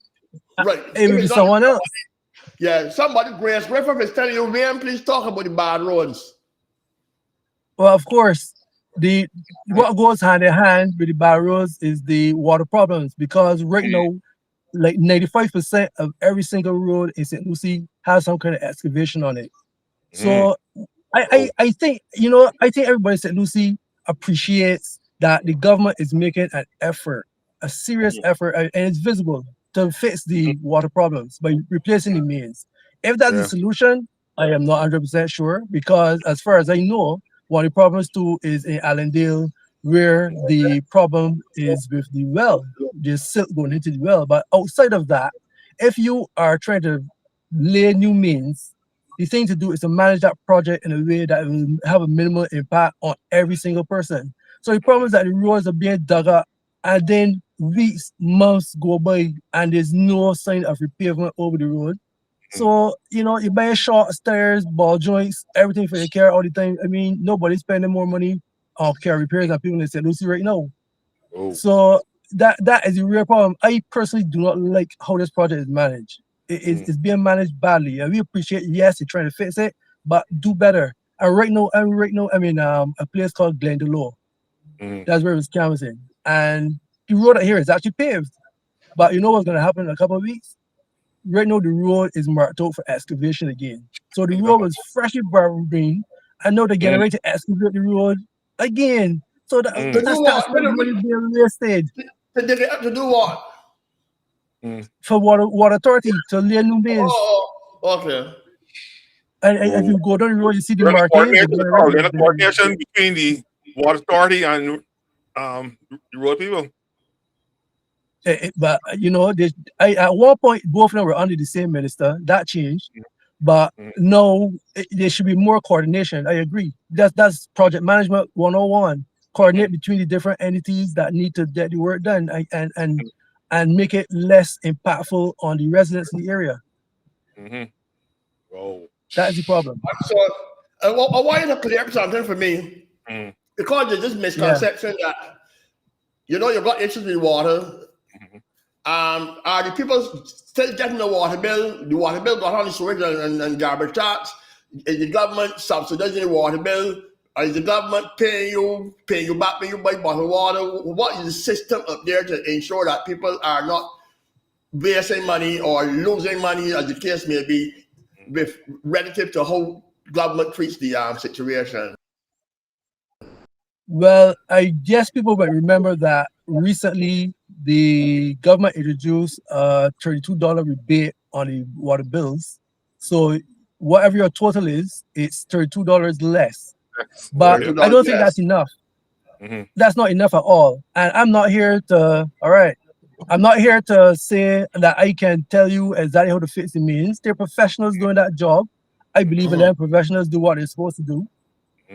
Speaker 5: right,
Speaker 8: it will be someone else.
Speaker 5: Yeah, somebody, Grace Griffith is telling you, man, please talk about the bad roads.
Speaker 8: Well, of course, what goes hand in hand with the bad roads is the water problems, because right now, like 95% of every single road in St. Lucie has some kind of excavation on it. So I think everybody in St. Lucie appreciates that the government is making an effort, a serious effort, and it's visible to fix the water problems by replacing the mains. If that's the solution, I am not 100% sure, because as far as I know, one of the problems too is in Allendale, where the problem is with the well, there's silt going into the well. But outside of that, if you are trying to lay new mains, the thing to do is to manage that project in a way that will have a minimal impact on every single person. So the problem is that the roads are being dug up, and then weeks, months go by, and there's no sign of repavement over the road. So, you buy short stairs, ball joints, everything for your car all the time. I mean, nobody's spending more money on car repairs than people in St. Lucie right now. So that is a real problem. I personally do not like how this project is managed. It's being managed badly. And we appreciate, yes, you're trying to fix it, but do better. And right now, I'm in a place called Glendalough. That's where it's canvassing. And the road out here is actually paved. But you know what's going to happen in a couple of weeks? Right now, the road is marked out for excavation again. So the road was freshly green. I know they're getting ready to excavate the road again. So that's money being wasted.
Speaker 5: To do what?
Speaker 8: For water authority to lay new mains.
Speaker 5: Okay.
Speaker 8: And if you go down the road, you see the markings.
Speaker 4: There's a coordination between the water authority and the road people.
Speaker 8: But at one point both of them were under the same minister. That changed, but no, there should be more coordination. I agree. That's project management 101. Coordinate between the different entities that need to get the work done, and make it less impactful on the residents in the area. That is the problem.
Speaker 5: So I want you to clear up something for me, because there's this misconception that you've got issues with water. Are the people still getting the water bill? The water bill got on the sewage and garbage tax. Is the government subsidizing the water bill? Is the government paying you back when you buy bottled water? What is the system up there to ensure that people are not wasting money or losing money, as the case may be, with relative to how government treats the situation?
Speaker 8: Well, I guess people might remember that recently the government introduced a $32 rebate on the water bills. So whatever your total is, it's $32 less. But I don't think that's enough. That's not enough at all. And I'm not here to say that I can tell you exactly how to fix the mains. They're professionals doing that job. I believe in them. Professionals do what they're supposed to do.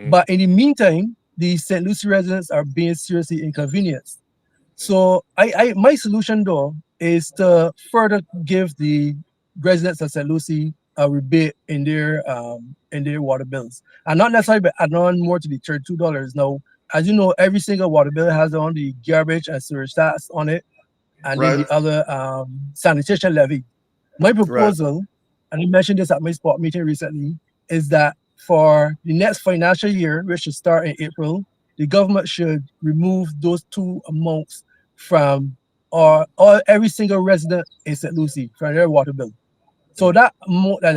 Speaker 8: But in the meantime, the St. Lucie residents are being seriously inconvenienced. So my solution though is to further give the residents of St. Lucie a rebate in their water bills, and not necessarily but add on more to the $32. Now, as you know, every single water bill has on the garbage and sewage tax on it, and then
Speaker 5: Right.
Speaker 8: the other sanitation levy. My proposal, and I mentioned this at my spot meeting recently, is that for the next financial year, which should start in April, the government should remove those two amounts from every single resident in St. Lucie from their water bill. So that amount that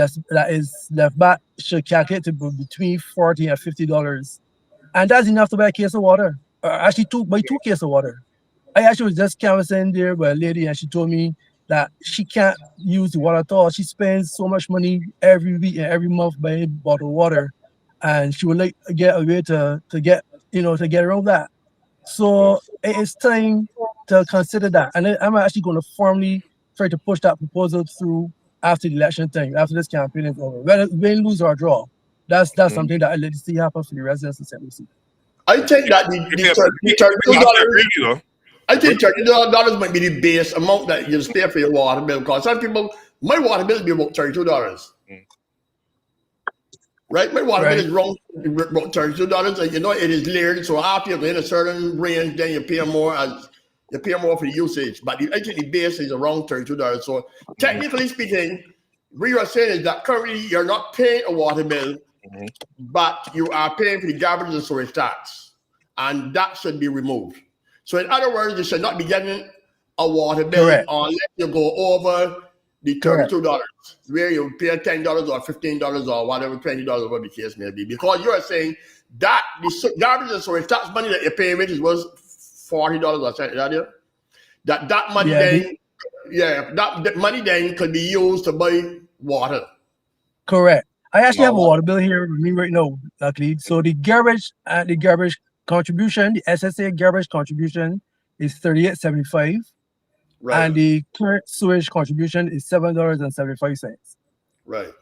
Speaker 8: is left back should calculate to be between $40 and $50, and that's enough to buy a case of water. Actually, buy two cases of water. I actually was just canvassing there with a lady, and she told me that she can't use the water at all. She spends so much money every week and every month buying bottled water, and she would like to get a way to get around that. So it is time to consider that, and I'm actually going to formally try to push that proposal through after the election time, after this campaign is over. Win, lose or draw, that's something that I'd like to see happen for the residents of St. Lucie.
Speaker 5: I think that the $32. I think $32 might be the base amount that you pay for your water bill. Because some people, my water bill be about $32. Right? My water bill is wrong about $32. And you know it is layered. So after you're in a certain range, then you pay more for the usage. But I think the base is around $32. So technically speaking, what you are saying is that currently you're not paying a water bill, but you are paying for the garbage and storage tax. And that should be removed. So in other words, you should not be getting a water bill unless you go over the $32, where you pay $10 or $15 or whatever, $20, whatever the case may be. Because you are saying that the garbage and storage tax money that you pay, which was $40 or something like that, that money that money then could be used to buy water.
Speaker 8: Correct. I actually have a water bill here with me right now, luckily. So the garbage contribution, the SSA garbage contribution is $38.75, and the current sewage contribution is $7.75.
Speaker 5: Right.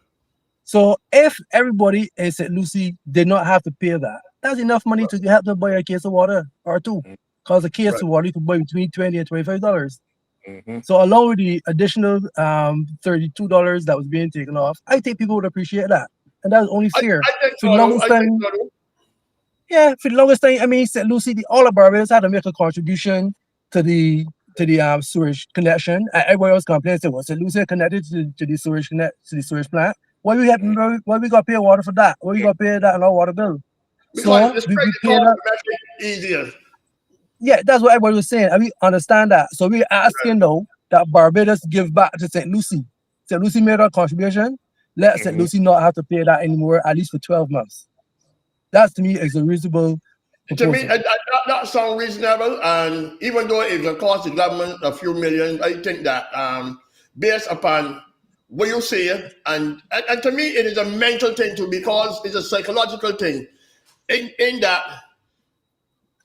Speaker 8: So if everybody in St. Lucie did not have to pay that, that's enough money to help them buy a case of water or two. Because a case of water you can buy between $20 and $25. So along with the additional $32 that was being taken off, I think people would appreciate that, and that's only fair. For the longest time, for the longest time, I mean, St. Lucie, all of Barbados had to make a contribution to the sewage connection. Everybody else complained, said, "Well, St. Lucie connected to the sewage plant. Why we got to pay water for that? Why we got to pay that on our water bill?"
Speaker 5: Because
Speaker 8: so we pay that
Speaker 5: easier.
Speaker 8: Yeah, that's what everybody was saying. And we understand that. So we're asking now that Barbados give back to St. Lucie. St. Lucie made a contribution. Let St. Lucie not have to pay that anymore, at least for 12 months. That to me is a reasonable proposal.
Speaker 5: To me, that sounds reasonable. And even though it will cost the government a few million, I think that based upon what you say, and to me, it is a mental thing too, because it's a psychological thing. In that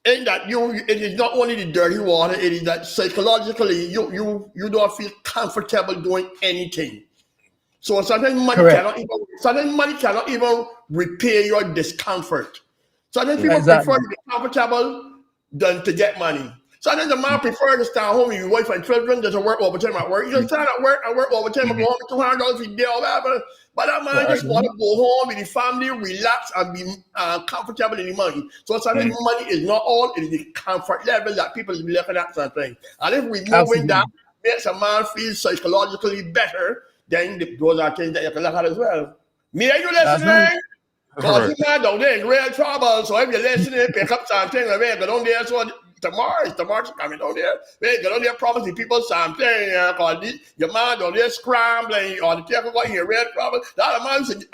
Speaker 5: it is not only the dirty water, it is that psychologically you don't feel comfortable doing anything. So sometimes money cannot even repair your discomfort. Sometimes people prefer to be comfortable than to get money. Sometimes the man prefer to stay home with your wife and children than to work overtime at work. You just stand at work and work overtime and go home with $200 a day or whatever. But that man just want to go home with the family, relax, and be comfortable in the money. So sometimes money is not all, it is the comfort level that people is looking at something. And if removing that makes a man feel psychologically better, then those are things that you can look at as well. Me, are you listening? Because you man down there in real trouble. So if you're listening, pick up something and go down there. So tomorrow's coming down there. Go down there promising people something. Because your man down there scrambling. You ought to take what you're real trouble. The other man's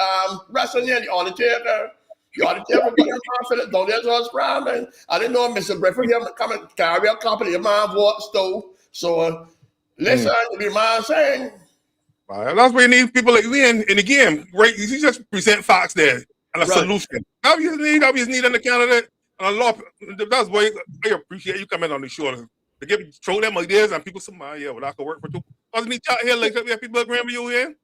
Speaker 5: wrestling in the Undertaker. You ought to take what your man down there so scrambling. I didn't know Mr. Bradford here coming carry a company. Your man bought stove. So listen to the man saying.
Speaker 4: That's where you need people like we in the game, right? You just present facts there and a solution. Obviously need in the candidate and a law. That's why I appreciate you coming on the show to throw them ideas and people say, well, that could work for two. I need out here like that. People agreeing with you here.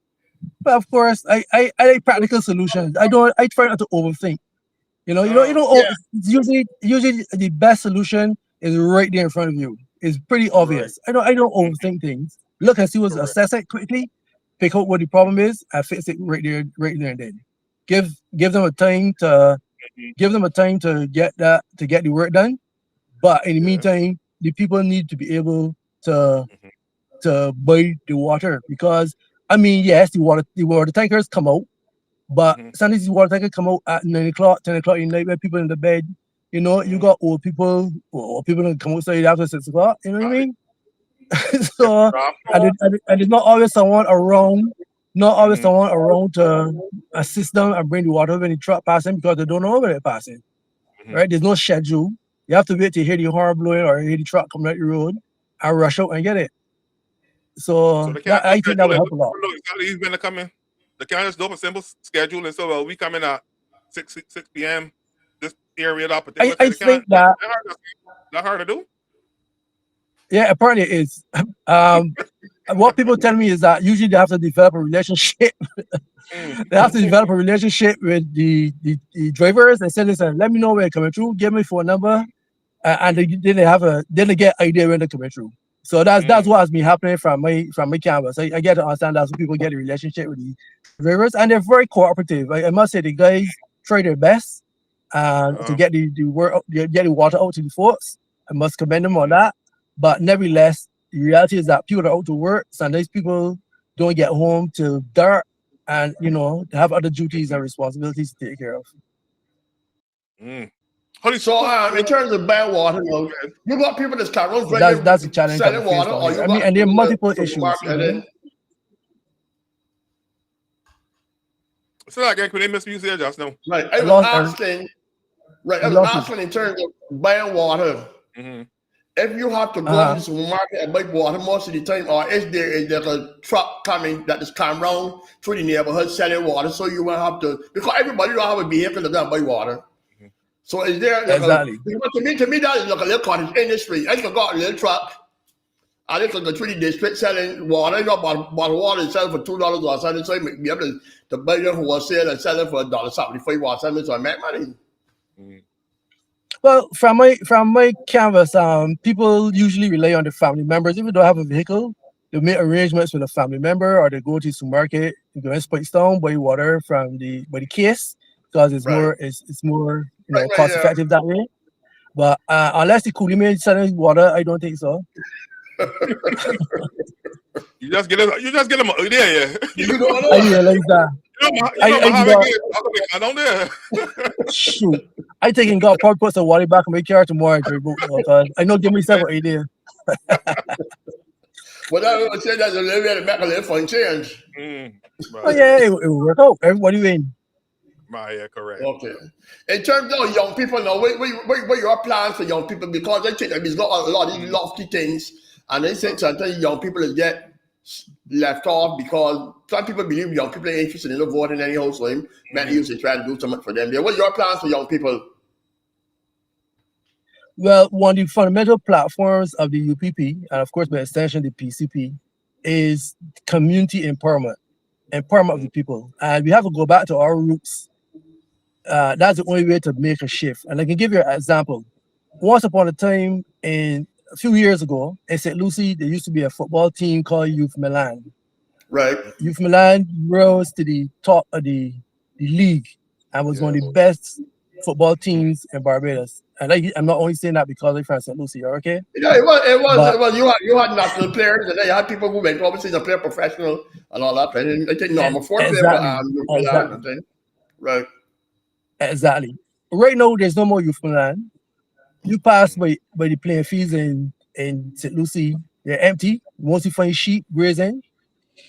Speaker 8: But of course, I like practical solutions. I try not to overthink. Usually the best solution is right there in front of you. It's pretty obvious. I don't overthink things. Look and see what's assess it quickly. pick out what the problem is and fix it right there and then. Give them a time to get the work done. But in the meantime, the people need to be able to buy the water, because I mean, yes, the water tankers come out, but sometimes the water tankers come out at 9 o'clock, 10 o'clock in the night when people in the bed. You know, you got old people that come outside after 6 o'clock. You know what I mean? So and there's not always someone around. Not always someone around to assist them and bring the water when the truck passing, because they don't know when they're passing. Right? There's no schedule. You have to wait to hear the horn blowing or hear the truck coming out the road and rush out and get it. So I think that would help a lot.
Speaker 4: He's gonna come in. The can't just do a simple schedule and so well, we come in at 6 p.m. This area up.
Speaker 8: I think that's
Speaker 4: hard to do.
Speaker 8: Yeah, apparently it is. What people tell me is that usually they have to develop a relationship. They have to develop a relationship with the drivers and say, listen, let me know when you're coming through, give me phone number, and then they get idea when they're coming through. So that's what has been happening from my canvas. I get to understand that's when people get a relationship with the drivers, and they're very cooperative. I must say the guys try their best to get the water out to the folks. I must commend them on that. But nevertheless, the reality is that people are out to work. Sometimes people don't get home till dark, and they have other duties and responsibilities to take care of.
Speaker 5: So in terms of buying water, you got people that's carrying
Speaker 8: that's a challenge.
Speaker 5: Selling water,
Speaker 8: and there are multiple issues.
Speaker 4: So again, could they miss you say just now?
Speaker 5: Right. I was asking in terms of buying water. If you have to go to the supermarket and buy water most of the time, or is there a truck coming that is come around through the neighborhood selling water, so you won't have to, because everybody don't have a vehicle to go and buy water. So is there
Speaker 8: exactly?
Speaker 5: To me that is like a little cottage industry. I can go out a little truck, and it's like the 3D district selling water. You got bottled water selling for $2 or something, so you may be able to buy them for wholesale and sell them for $1.75 or something, so I make money.
Speaker 8: Well, from my canvas, people usually rely on the family members. If you don't have a vehicle, they make arrangements with a family member, or they go to the supermarket, you go in Spice Town, buy water by the case, because it's more cost effective that way. But unless the coolie man selling water, I don't think so.
Speaker 4: You just get them an idea, yeah.
Speaker 8: I realize that. Shoot, I think in God probably put some water back in my car tomorrow. Because I know give me several idea.
Speaker 5: Well, I would say that's a little bit of back a little fun change.
Speaker 8: Oh yeah, it will work out. Everybody win.
Speaker 4: Yeah, correct.
Speaker 5: Okay. In terms of young people now, what your plans for young people? Because I think that there's got a lot of these lofty things, and I think sometimes young people get left off because some people believe young people are interested in voting anyhow, so many usually try to do something for them. What are your plans for young people?
Speaker 8: Well, one of the fundamental platforms of the UPP, and of course by extension the PCP, is community empowerment of the people. And we have to go back to our roots. That's the only way to make a shift. And I can give you an example. Once upon a time, a few years ago, in St. Lucie, there used to be a football team called Youth Milan.
Speaker 5: Right.
Speaker 8: Youth Milan rose to the top of the league and was one of the best football teams in Barbados. And I'm not only saying that because I'm from St. Lucie, okay?
Speaker 5: Yeah, it was. You had national players, and then you had people who went obviously to play professional and all that. And I think Norma Ford played Right.
Speaker 8: Exactly. Right now, there's no more Youth Milan. You pass by the playing fields in St. Lucie, they're empty. You mostly find sheep grazing.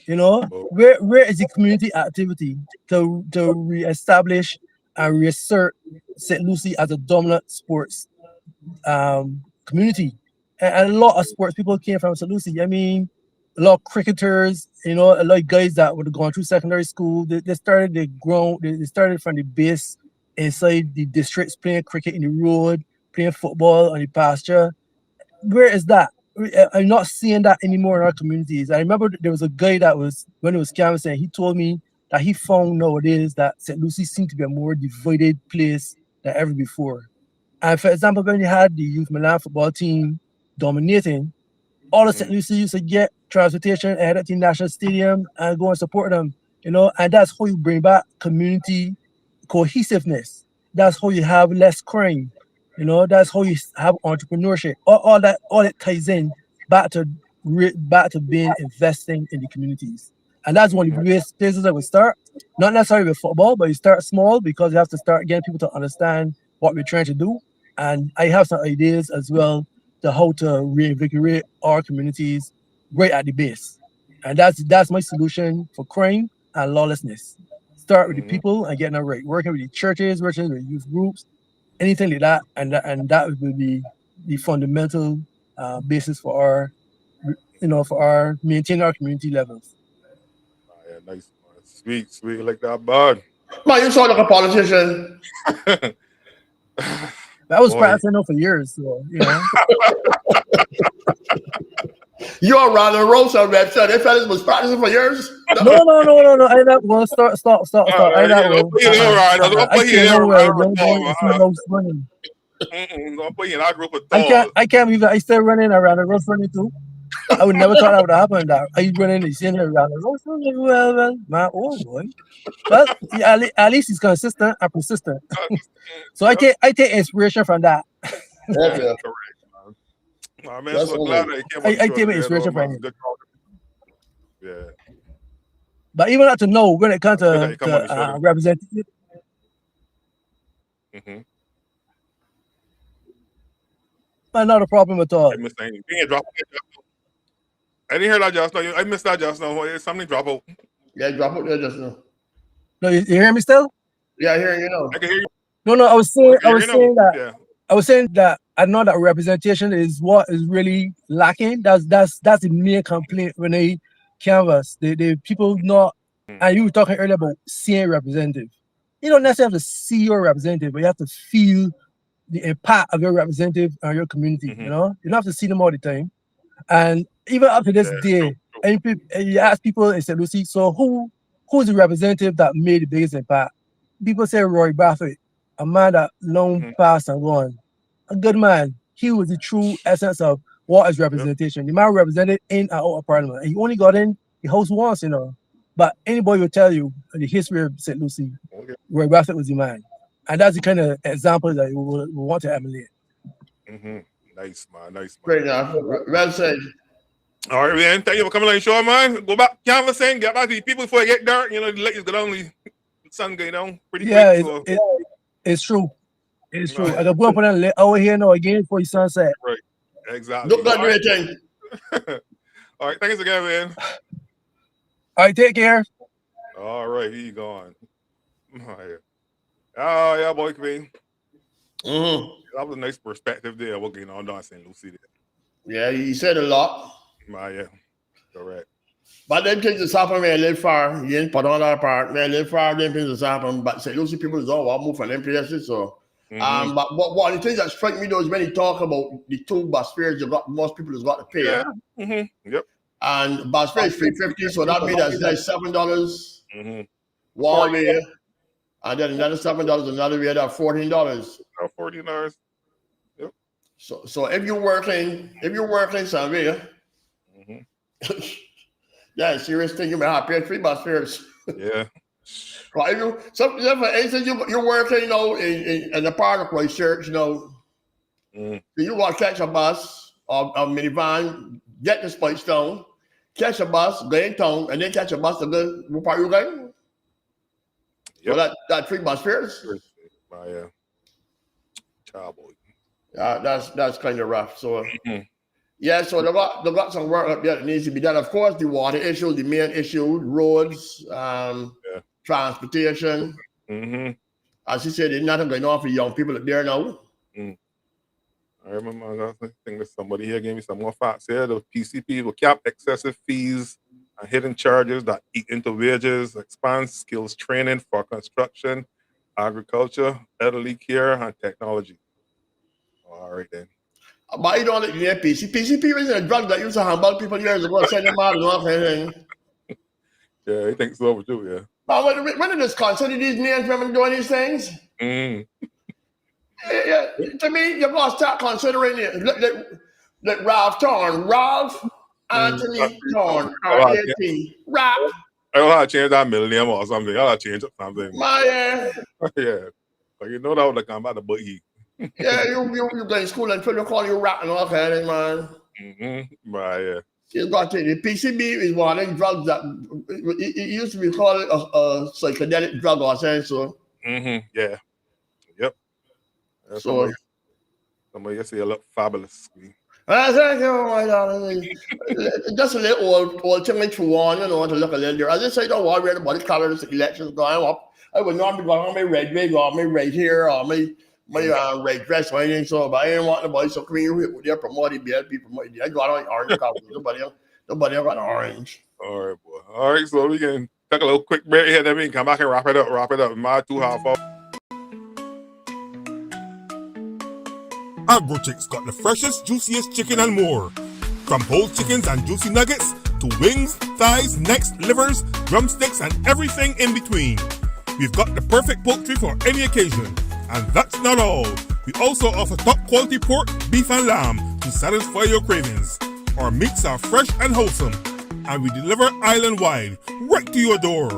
Speaker 8: Where is the community activity to reestablish and reassert St. Lucie as a dominant sports community? And a lot of sports people came from St. Lucie. I mean, a lot of cricketers, a lot of guys that would have gone through secondary school. They started from the base inside the districts, playing cricket in the road, playing football on the pasture. Where is that? I'm not seeing that anymore in our communities. I remember there was a guy that was, when he was canvassing, he told me that he found nowadays that St. Lucie seemed to be a more divided place than ever before. And for example, when you had the Youth Milan football team dominating, all of St. Lucie used to get transportation, head at the National Stadium and go and support them. You know, and that's how you bring back community cohesiveness. That's how you have less crime. You know, that's how you have entrepreneurship. All it ties in back to being investing in the communities. And that's one of the biggest places that we start. Not necessarily with football, but you start small because you have to start getting people to understand what we're trying to do. And I have some ideas as well to how to reinvigorate our communities right at the base. And that's my solution for crime and lawlessness. Start with the people and getting them right. Working with the churches, working with youth groups, anything like that. And that will be the fundamental basis for our, maintaining our community levels.
Speaker 4: Yeah, nice. Sweet like that, bud.
Speaker 5: Man, you sound like a politician.
Speaker 8: I was practicing for years, so you know.
Speaker 5: You're Ronald Rosa website. That fellas was practicing for years.
Speaker 8: No. I not well. Stop. I not well. I can't believe that I still running around the road running too. I would never thought that would happen. That I running the same around the road running well, man. Oh boy, but at least he's consistent and persistent. So I take inspiration from that.
Speaker 5: Okay.
Speaker 4: Oh, man, so glad
Speaker 8: I take inspiration from him.
Speaker 4: Yeah.
Speaker 8: But even not to know when it comes to representative. Not a problem at all.
Speaker 4: I didn't hear that just now. I missed that just now. Something drop out.
Speaker 5: Yeah, drop out there just now.
Speaker 8: No, you hear me still?
Speaker 5: Yeah, I hear you now.
Speaker 4: I can hear you.
Speaker 8: No, I was saying that I know that representation is what is really lacking. That's the main complaint when they canvass. The people not, and you were talking earlier about seeing representative. You don't necessarily have to see your representative, but you have to feel the impact of your representative on your community. You know, you don't have to see them all the time. And even up to this day, and you ask people in St. Lucie, so who's the representative that made the biggest impact? People say Roy Bradford, a man that long passed and gone. A good man. He was the true essence of what is representation. The man represented in and out of Parliament. And he only got in the house once, you know. But anybody will tell you the history of St. Lucie, Roy Bradford was the man. And that's the kind of example that we want to emulate.
Speaker 4: Nice, man.
Speaker 5: Great enough. Well said.
Speaker 4: All right, man. Thank you for coming on the show, man. Go back canvassing, get back to the people before it get dark. You know, the light is go down, the sun go down pretty quick. So.
Speaker 8: It's true. It's true. I can go up on that over here now again before the sunset.
Speaker 4: Right. Exactly.
Speaker 5: Look like great thing.
Speaker 4: All right, thanks again, man.
Speaker 8: All right, take care.
Speaker 4: All right, here you going. Oh, yeah, boy, Queen. That was a nice perspective there. We're getting on down St. Lucie there.
Speaker 5: Yeah, he said a lot.
Speaker 4: Yeah, correct.
Speaker 5: But them things is happening when I live far. You ain't put on that part. When I live far, them things is happening. But St. Lucie people is all move from them places. So, but one of the things that strike me though is when you talk about the two bus fares, most people has got to pay.
Speaker 4: Yeah. Yep.
Speaker 5: And bus fare is $3.50, so that means that's like $7 one way, and then another $7 another way. That's $14.
Speaker 4: $14. Yep.
Speaker 5: So if you're working somewhere. Yeah, serious thing. You may have to pay 3 bus fares.
Speaker 4: Yeah.
Speaker 5: Right? For instance, you're working, you know, in a part of Christchurch, you know. You want to catch a bus or a minivan, get to Spicestone, catch a bus, go in town, and then catch a bus to go what part you going. Yep. So that 3 bus fares.
Speaker 4: Yeah. Child boy.
Speaker 5: That's kind of rough. So. Yeah, so they got some work up there that needs to be done. Of course, the water issue, the main issue, roads, transportation. As you said, there's nothing going on for young people up there now.
Speaker 4: I remember, I think that somebody here gave me some more facts here. The PCP will cap excessive fees and hidden charges that eat into wages, expand skills training for construction, agriculture, elderly care, and technology. All right, then.
Speaker 5: But you don't let the PCP is a drug that used to humble people years ago, send them out and all kind of thing.
Speaker 4: Yeah, he thinks so too, yeah.
Speaker 5: But when did this consider these names when doing these things? Yeah, to me, you're going to start considering it. Like Ralph Torn. Ralph Anthony John, R-A-T, rap.
Speaker 4: I don't have to change that middle name or something. I have to change up something.
Speaker 5: My,
Speaker 4: Yeah. But you know that would come back to but he.
Speaker 5: yeah, you go in school and people call you rap and all kind of thing, man.
Speaker 4: Right, yeah.
Speaker 5: You got to the PCB is one of the drugs that it used to be called a psychedelic drug or something. So,
Speaker 4: yeah. Yep.
Speaker 5: so
Speaker 4: Somebody say you look fabulous.
Speaker 5: I thank you, my darling. Just a little old thing like one, you know, to look a little there. As I say, don't worry about the colors, the elections going up. I would not be going on my red wig or my red hair or my red dress or anything. So, but I didn't want to buy so come here with their promoting BLP promoting. I got on orange colors. Nobody else got orange.
Speaker 4: All right, boy. All right, so we can take a little quick break here, then we can come back and wrap it up. My 2.5 hours. AgroChicks got the freshest, juiciest chicken and more. From whole chickens and juicy nuggets to wings, thighs, necks, livers, drumsticks, and everything in between. We've got the perfect poultry for any occasion. And that's not all. We also offer top quality pork, beef, and lamb to satisfy your cravings. Our meats are fresh and wholesome, and we deliver island-wide, right to your door.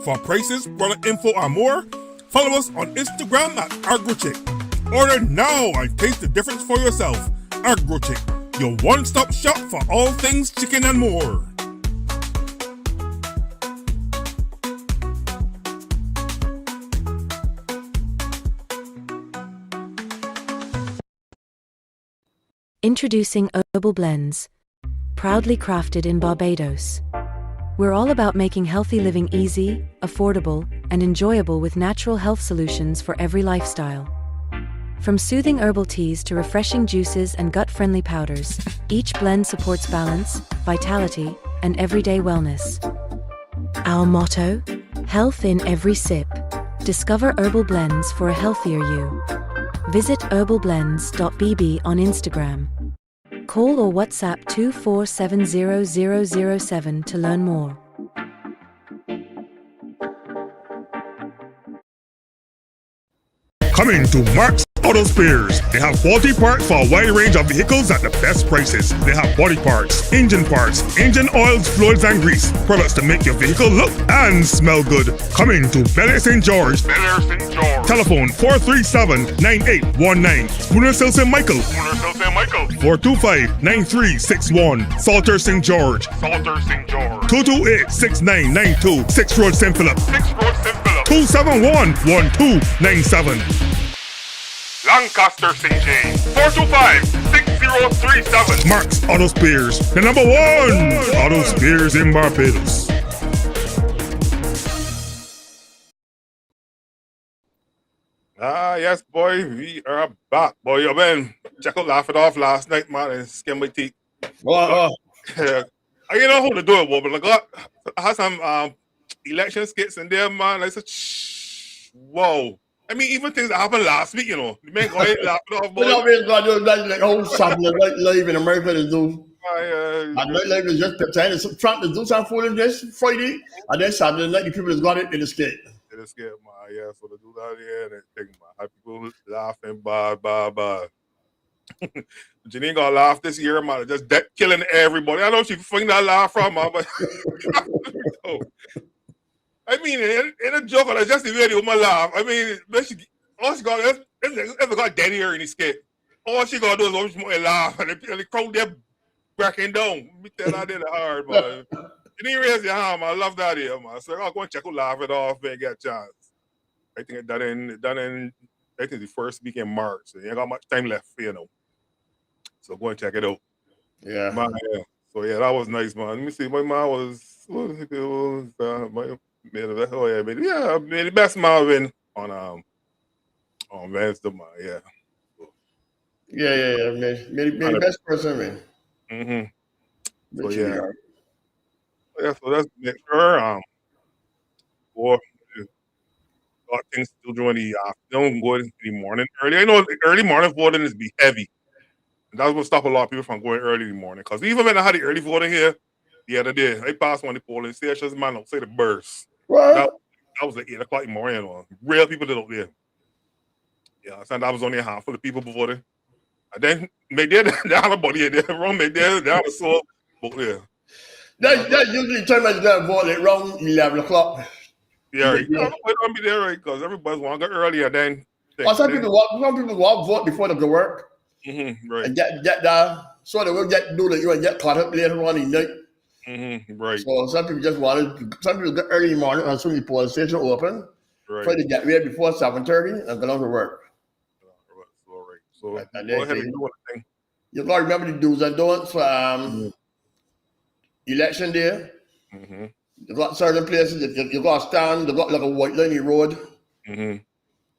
Speaker 4: For prices, product info, and more, follow us on Instagram at AgroChick. Order now and taste the difference for yourself. AgroChick, your one-stop shop for all things chicken and more.
Speaker 6: Introducing Herbal Blends, proudly crafted in Barbados. We're all about making healthy living easy, affordable, and enjoyable with natural health solutions for every lifestyle. From soothing herbal teas to refreshing juices and gut-friendly powders, each blend supports balance, vitality, and everyday wellness. Our motto? Health in every sip. Discover herbal blends for a healthier you. Visit herbalblends.bb on Instagram. Call or WhatsApp 2470007 to learn more.
Speaker 4: Coming to Mark's Auto Spares. They have quality parts for a wide range of vehicles at the best prices. They have body parts, engine oils, fluids, and grease. Products to make your vehicle look and smell good. Coming to Bel Air St. George. Telephone 437-9819. Spooner St. Michael. 425-9361. Salter St. George. 228-6992. 6 Road St. Philip. 271-1297.
Speaker 9: Lancaster St. James, 425-6037.
Speaker 4: Mark's Auto Spares, the number one auto spares in Barbados. Yes, boy, we are back. Boy, yo, man, check out Laugh It Off last night, man, and skin my teeth. I don't know how to do it, boy, but I had some election skits in there, man. I said, whoa. I mean, even things that happened last week, you know. You may go ahead and laugh it off, boy.
Speaker 5: You know, we're going to do that like whole something like live in America to do. And live is just pretending Trump to do some fooling this Friday, and then Saturday night the people has got it in the skate.
Speaker 4: In the skate, man. Yeah, so to do that, yeah, and everything, man. Have people laughing, bad. Janine gonna laugh this year, man. Just killing everybody. I know she fling that laugh from, man, but I mean, in a joke, I just the way the woman laugh. I mean, all she got ever got dead here in the skate. All she gonna do is watch more laugh, and the crowd there breaking down. Me tell her that hard, man. You didn't raise your hand, man. I love that here, man. So I'll go and check out Laugh It Off and get a chance. I think it's done in I think the first week in March. So you ain't got much time left, you know. So go and check it out.
Speaker 5: Yeah.
Speaker 4: Man, yeah. So yeah, that was nice, man. Let me see. My man was made the best man win on Wednesday, man. Yeah.
Speaker 5: Yeah. Made the best person win.
Speaker 4: So yeah. So that's make sure or got things still during the afternoon, going into the morning early. I know the early morning voting is be heavy. And that's what stop a lot of people from going early in the morning. Because even when I had the early voting here the other day, I passed one of the polling stations, man, I'll say the burst. That was like 8 o'clock in the morning. Real people did out there. Yeah, and that was only a handful of people voting. And then made there, the other body in there, wrong, made there, so But yeah.
Speaker 5: That usually time I done vote at around 11 o'clock.
Speaker 4: Yeah, right. I don't be there, right? Because everybody want to go earlier then.
Speaker 5: Some people walk vote before they go to work.
Speaker 4: Right.
Speaker 5: And get so they will do that. You will get caught up later on in the night.
Speaker 4: Right.
Speaker 5: So some people get early in the morning as soon as the police station open.
Speaker 4: Right.
Speaker 5: Try to get ready before 7:30 and go down to work.
Speaker 4: All right. So
Speaker 5: And
Speaker 4: go ahead and do one thing.
Speaker 5: You got to remember the do's and don'ts for election day. You got certain places you got to stand. You got like a white line in the road.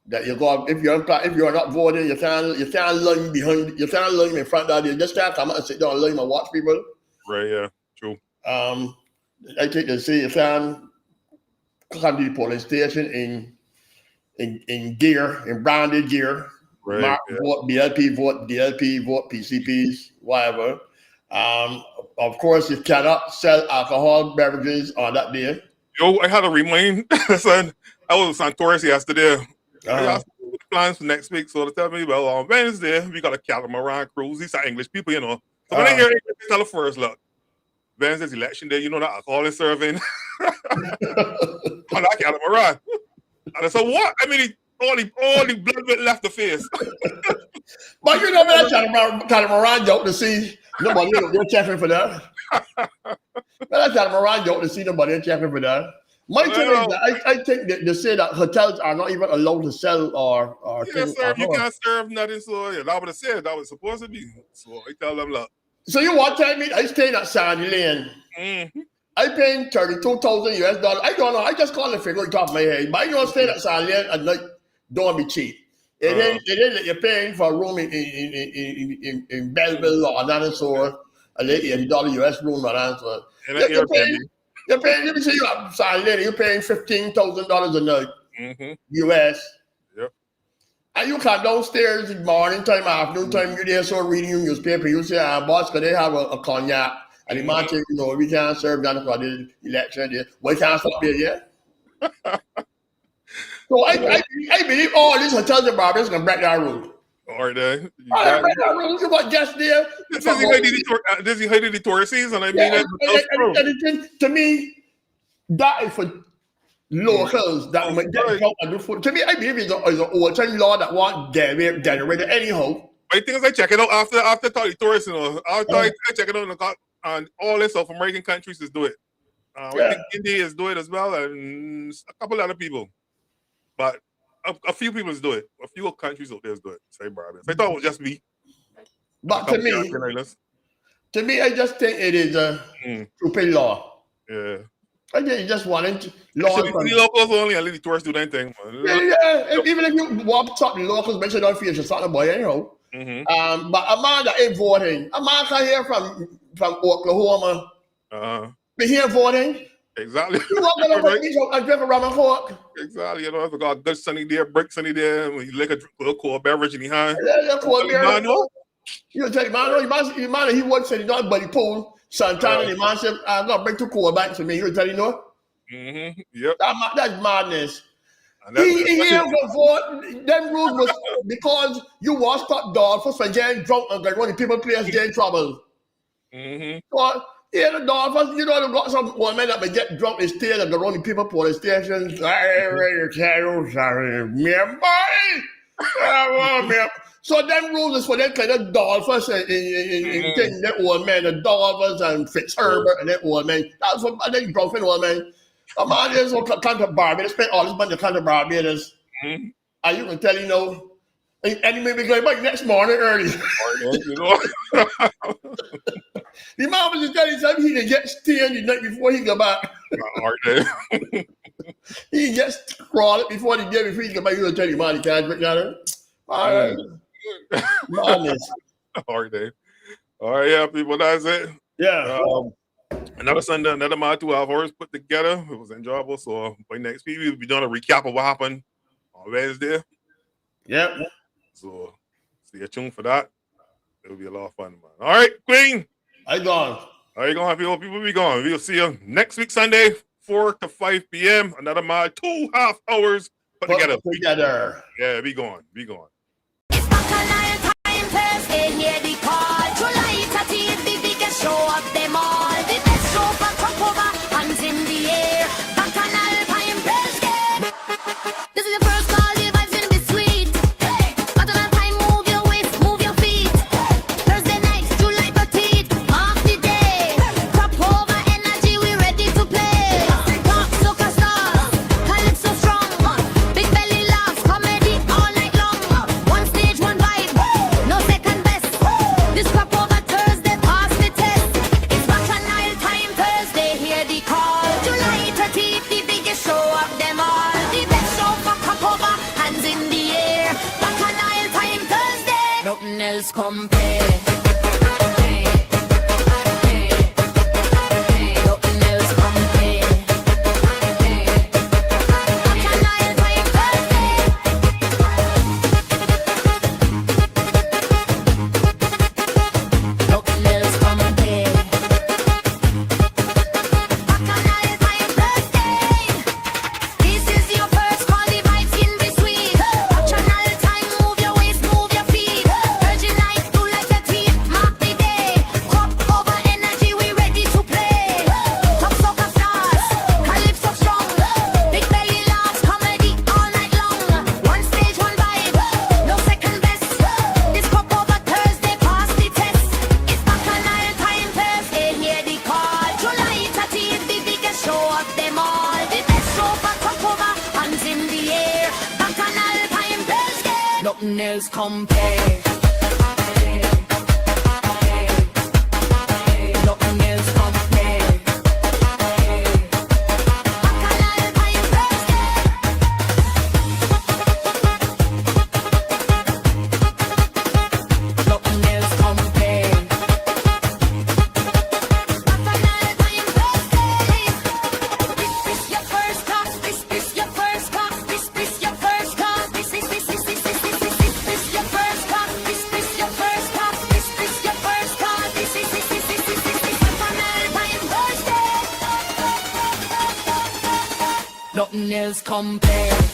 Speaker 5: That you got if you're not voting, you can't line behind. You can't line in front of you. Just can't come out and sit down and line and watch people.
Speaker 4: Right. Yeah. True.
Speaker 5: I think they say you can come to the polling station in gear, in branded gear.
Speaker 4: Right.
Speaker 5: Mark, vote BLP, vote DLP, vote PCPs, whatever. Of course, you cannot sell alcohol beverages on that day.
Speaker 4: Yo, I had to remind son. I was on Santoris yesterday. I asked plans for next week, so they tell me, well, on Wednesday we got a catamaran cruise. These are English people, you know. So when I hear English, they tell the first, look, Wednesday's election day. You know that alcohol is serving on that catamaran. And I said, what? I mean, all the blood went left the face.
Speaker 5: But you know that catamaran joke to see nobody they're checking for that. That catamaran joke to see nobody checking for that. My thing is that I think that they say that hotels are not even allowed to sell or
Speaker 4: you can't serve nothing. So yeah, that would have said that was supposed to be. So I tell them, look.
Speaker 5: So you want to tell me I stayed at Sandy Lane. I paying $32,000 US. I don't know. I just call the figure on top of my head. But I know staying at Sandy Lane at night don't be cheap. It ain't that you're paying for a room in Belleville or another store, a $80 US room or that sort. You're paying, let me say you at Sandy Lane, you're paying $15,000 a night US.
Speaker 4: Yep.
Speaker 5: And you come downstairs in morning time, afternoon time, you're there so reading your newspaper, you say, boss, could they have a cognac? And the man say, you know, we can't serve that for the election there. We can't stop there, yeah? So I believe all these hotels and barbers can break that rule.
Speaker 4: All right, then.
Speaker 5: Break that rule. You got just there.
Speaker 4: This is how the tourist season. I mean,
Speaker 5: to me, that is for locals that might get help and do food. To me, I believe it's an old-time law that won't generate anyhow.
Speaker 4: I think as I check it out after the tourists, you know, I check it out and all the South American countries is do it. I think India is do it as well, and a couple other people. But a few people do it. A few countries out there do it. Say Barbados. I thought it was just me.
Speaker 5: But to me, I just think it is a stupid law.
Speaker 4: Yeah.
Speaker 5: I think just wanting law.
Speaker 4: The locals only and let the tourists do anything.
Speaker 5: Yeah. Even if you walk up the locals, make sure don't feel you're something about anyhow. But a man that ain't voting, a man can hear from Oklahoma. Be here voting.
Speaker 4: Exactly.
Speaker 5: You walk on the and drink a rum and coke.
Speaker 4: Exactly. You know, if I got a good sunny day, break sunny day, when you lick a cold beverage in the hand.
Speaker 5: Yeah, cold beverage. You tell the man, he won't say not buddy pool. Sometime the man said, I'm gonna bring two cold back to me. You tell you no?
Speaker 4: Yep.
Speaker 5: That's madness. He here for vote. Them rules was because you was cut Dolphins for getting drunk and when the people players get in trouble. So, yeah, the Dolphins, you know, they got some women that may get drunk and stay and go on the people police stations. So them rules is for them kind of Dolphins and that old man, the Dolphins and Fitzherbert and that old man. That's what I think drunk old man. A man is on come to Barbados, spend all this money to come to Barbados. And you can tell, you know, and you may be going back next morning early. The man was just telling him he can get stained the night before he go back. He gets crawled before the day before he go back. You tell your man he can't drink that. All right. Madness.
Speaker 4: Hard day. All right, yeah, people, that's it.
Speaker 5: Yeah.
Speaker 4: Another Sunday, another my 2 hours put together. It was enjoyable. So by next week, we'll be doing a recap of what happened on Wednesday.
Speaker 5: Yep.
Speaker 4: So stay tuned for that. It'll be a lot of fun, man. All right, Queen.
Speaker 5: I gone.
Speaker 4: How you going, people? Be gone. We'll see you next week, Sunday, 4 to 5 p.m. Another my 2.5 hours put together. Yeah, be gone.
Speaker 1: It's Bacchanal time, Thursday, hear the call. July 30th, the biggest show of them all. Nothing else compare. Nothing else compare. Bacchanal time birthday. Nothing else compare. Bacchanal time birthday. This is your first call, the vibes in between. Bacchanal time, move your waist, move your feet. Virgin life, do like a team, mark the day. Cup over energy, we ready to play. Top soccer stars, calypso strong. Big belly laughs, comedy all night long. One stage, one vibe, no second best. This cup over Thursday, pass the test. It's Bacchanal time Thursday, hear the call. July 30th, the biggest show of them all. The best show for top over, hands in the air. Bacchanal time Thursday, nothing else compare. Nothing else compare. Bacchanal time Thursday. Nothing else compare. Bacchanal time Thursday. This your first call. This your first call. This your first call. This your first call. This your first call. This your first call. This Bacchanal time Thursday. Nothing else compare.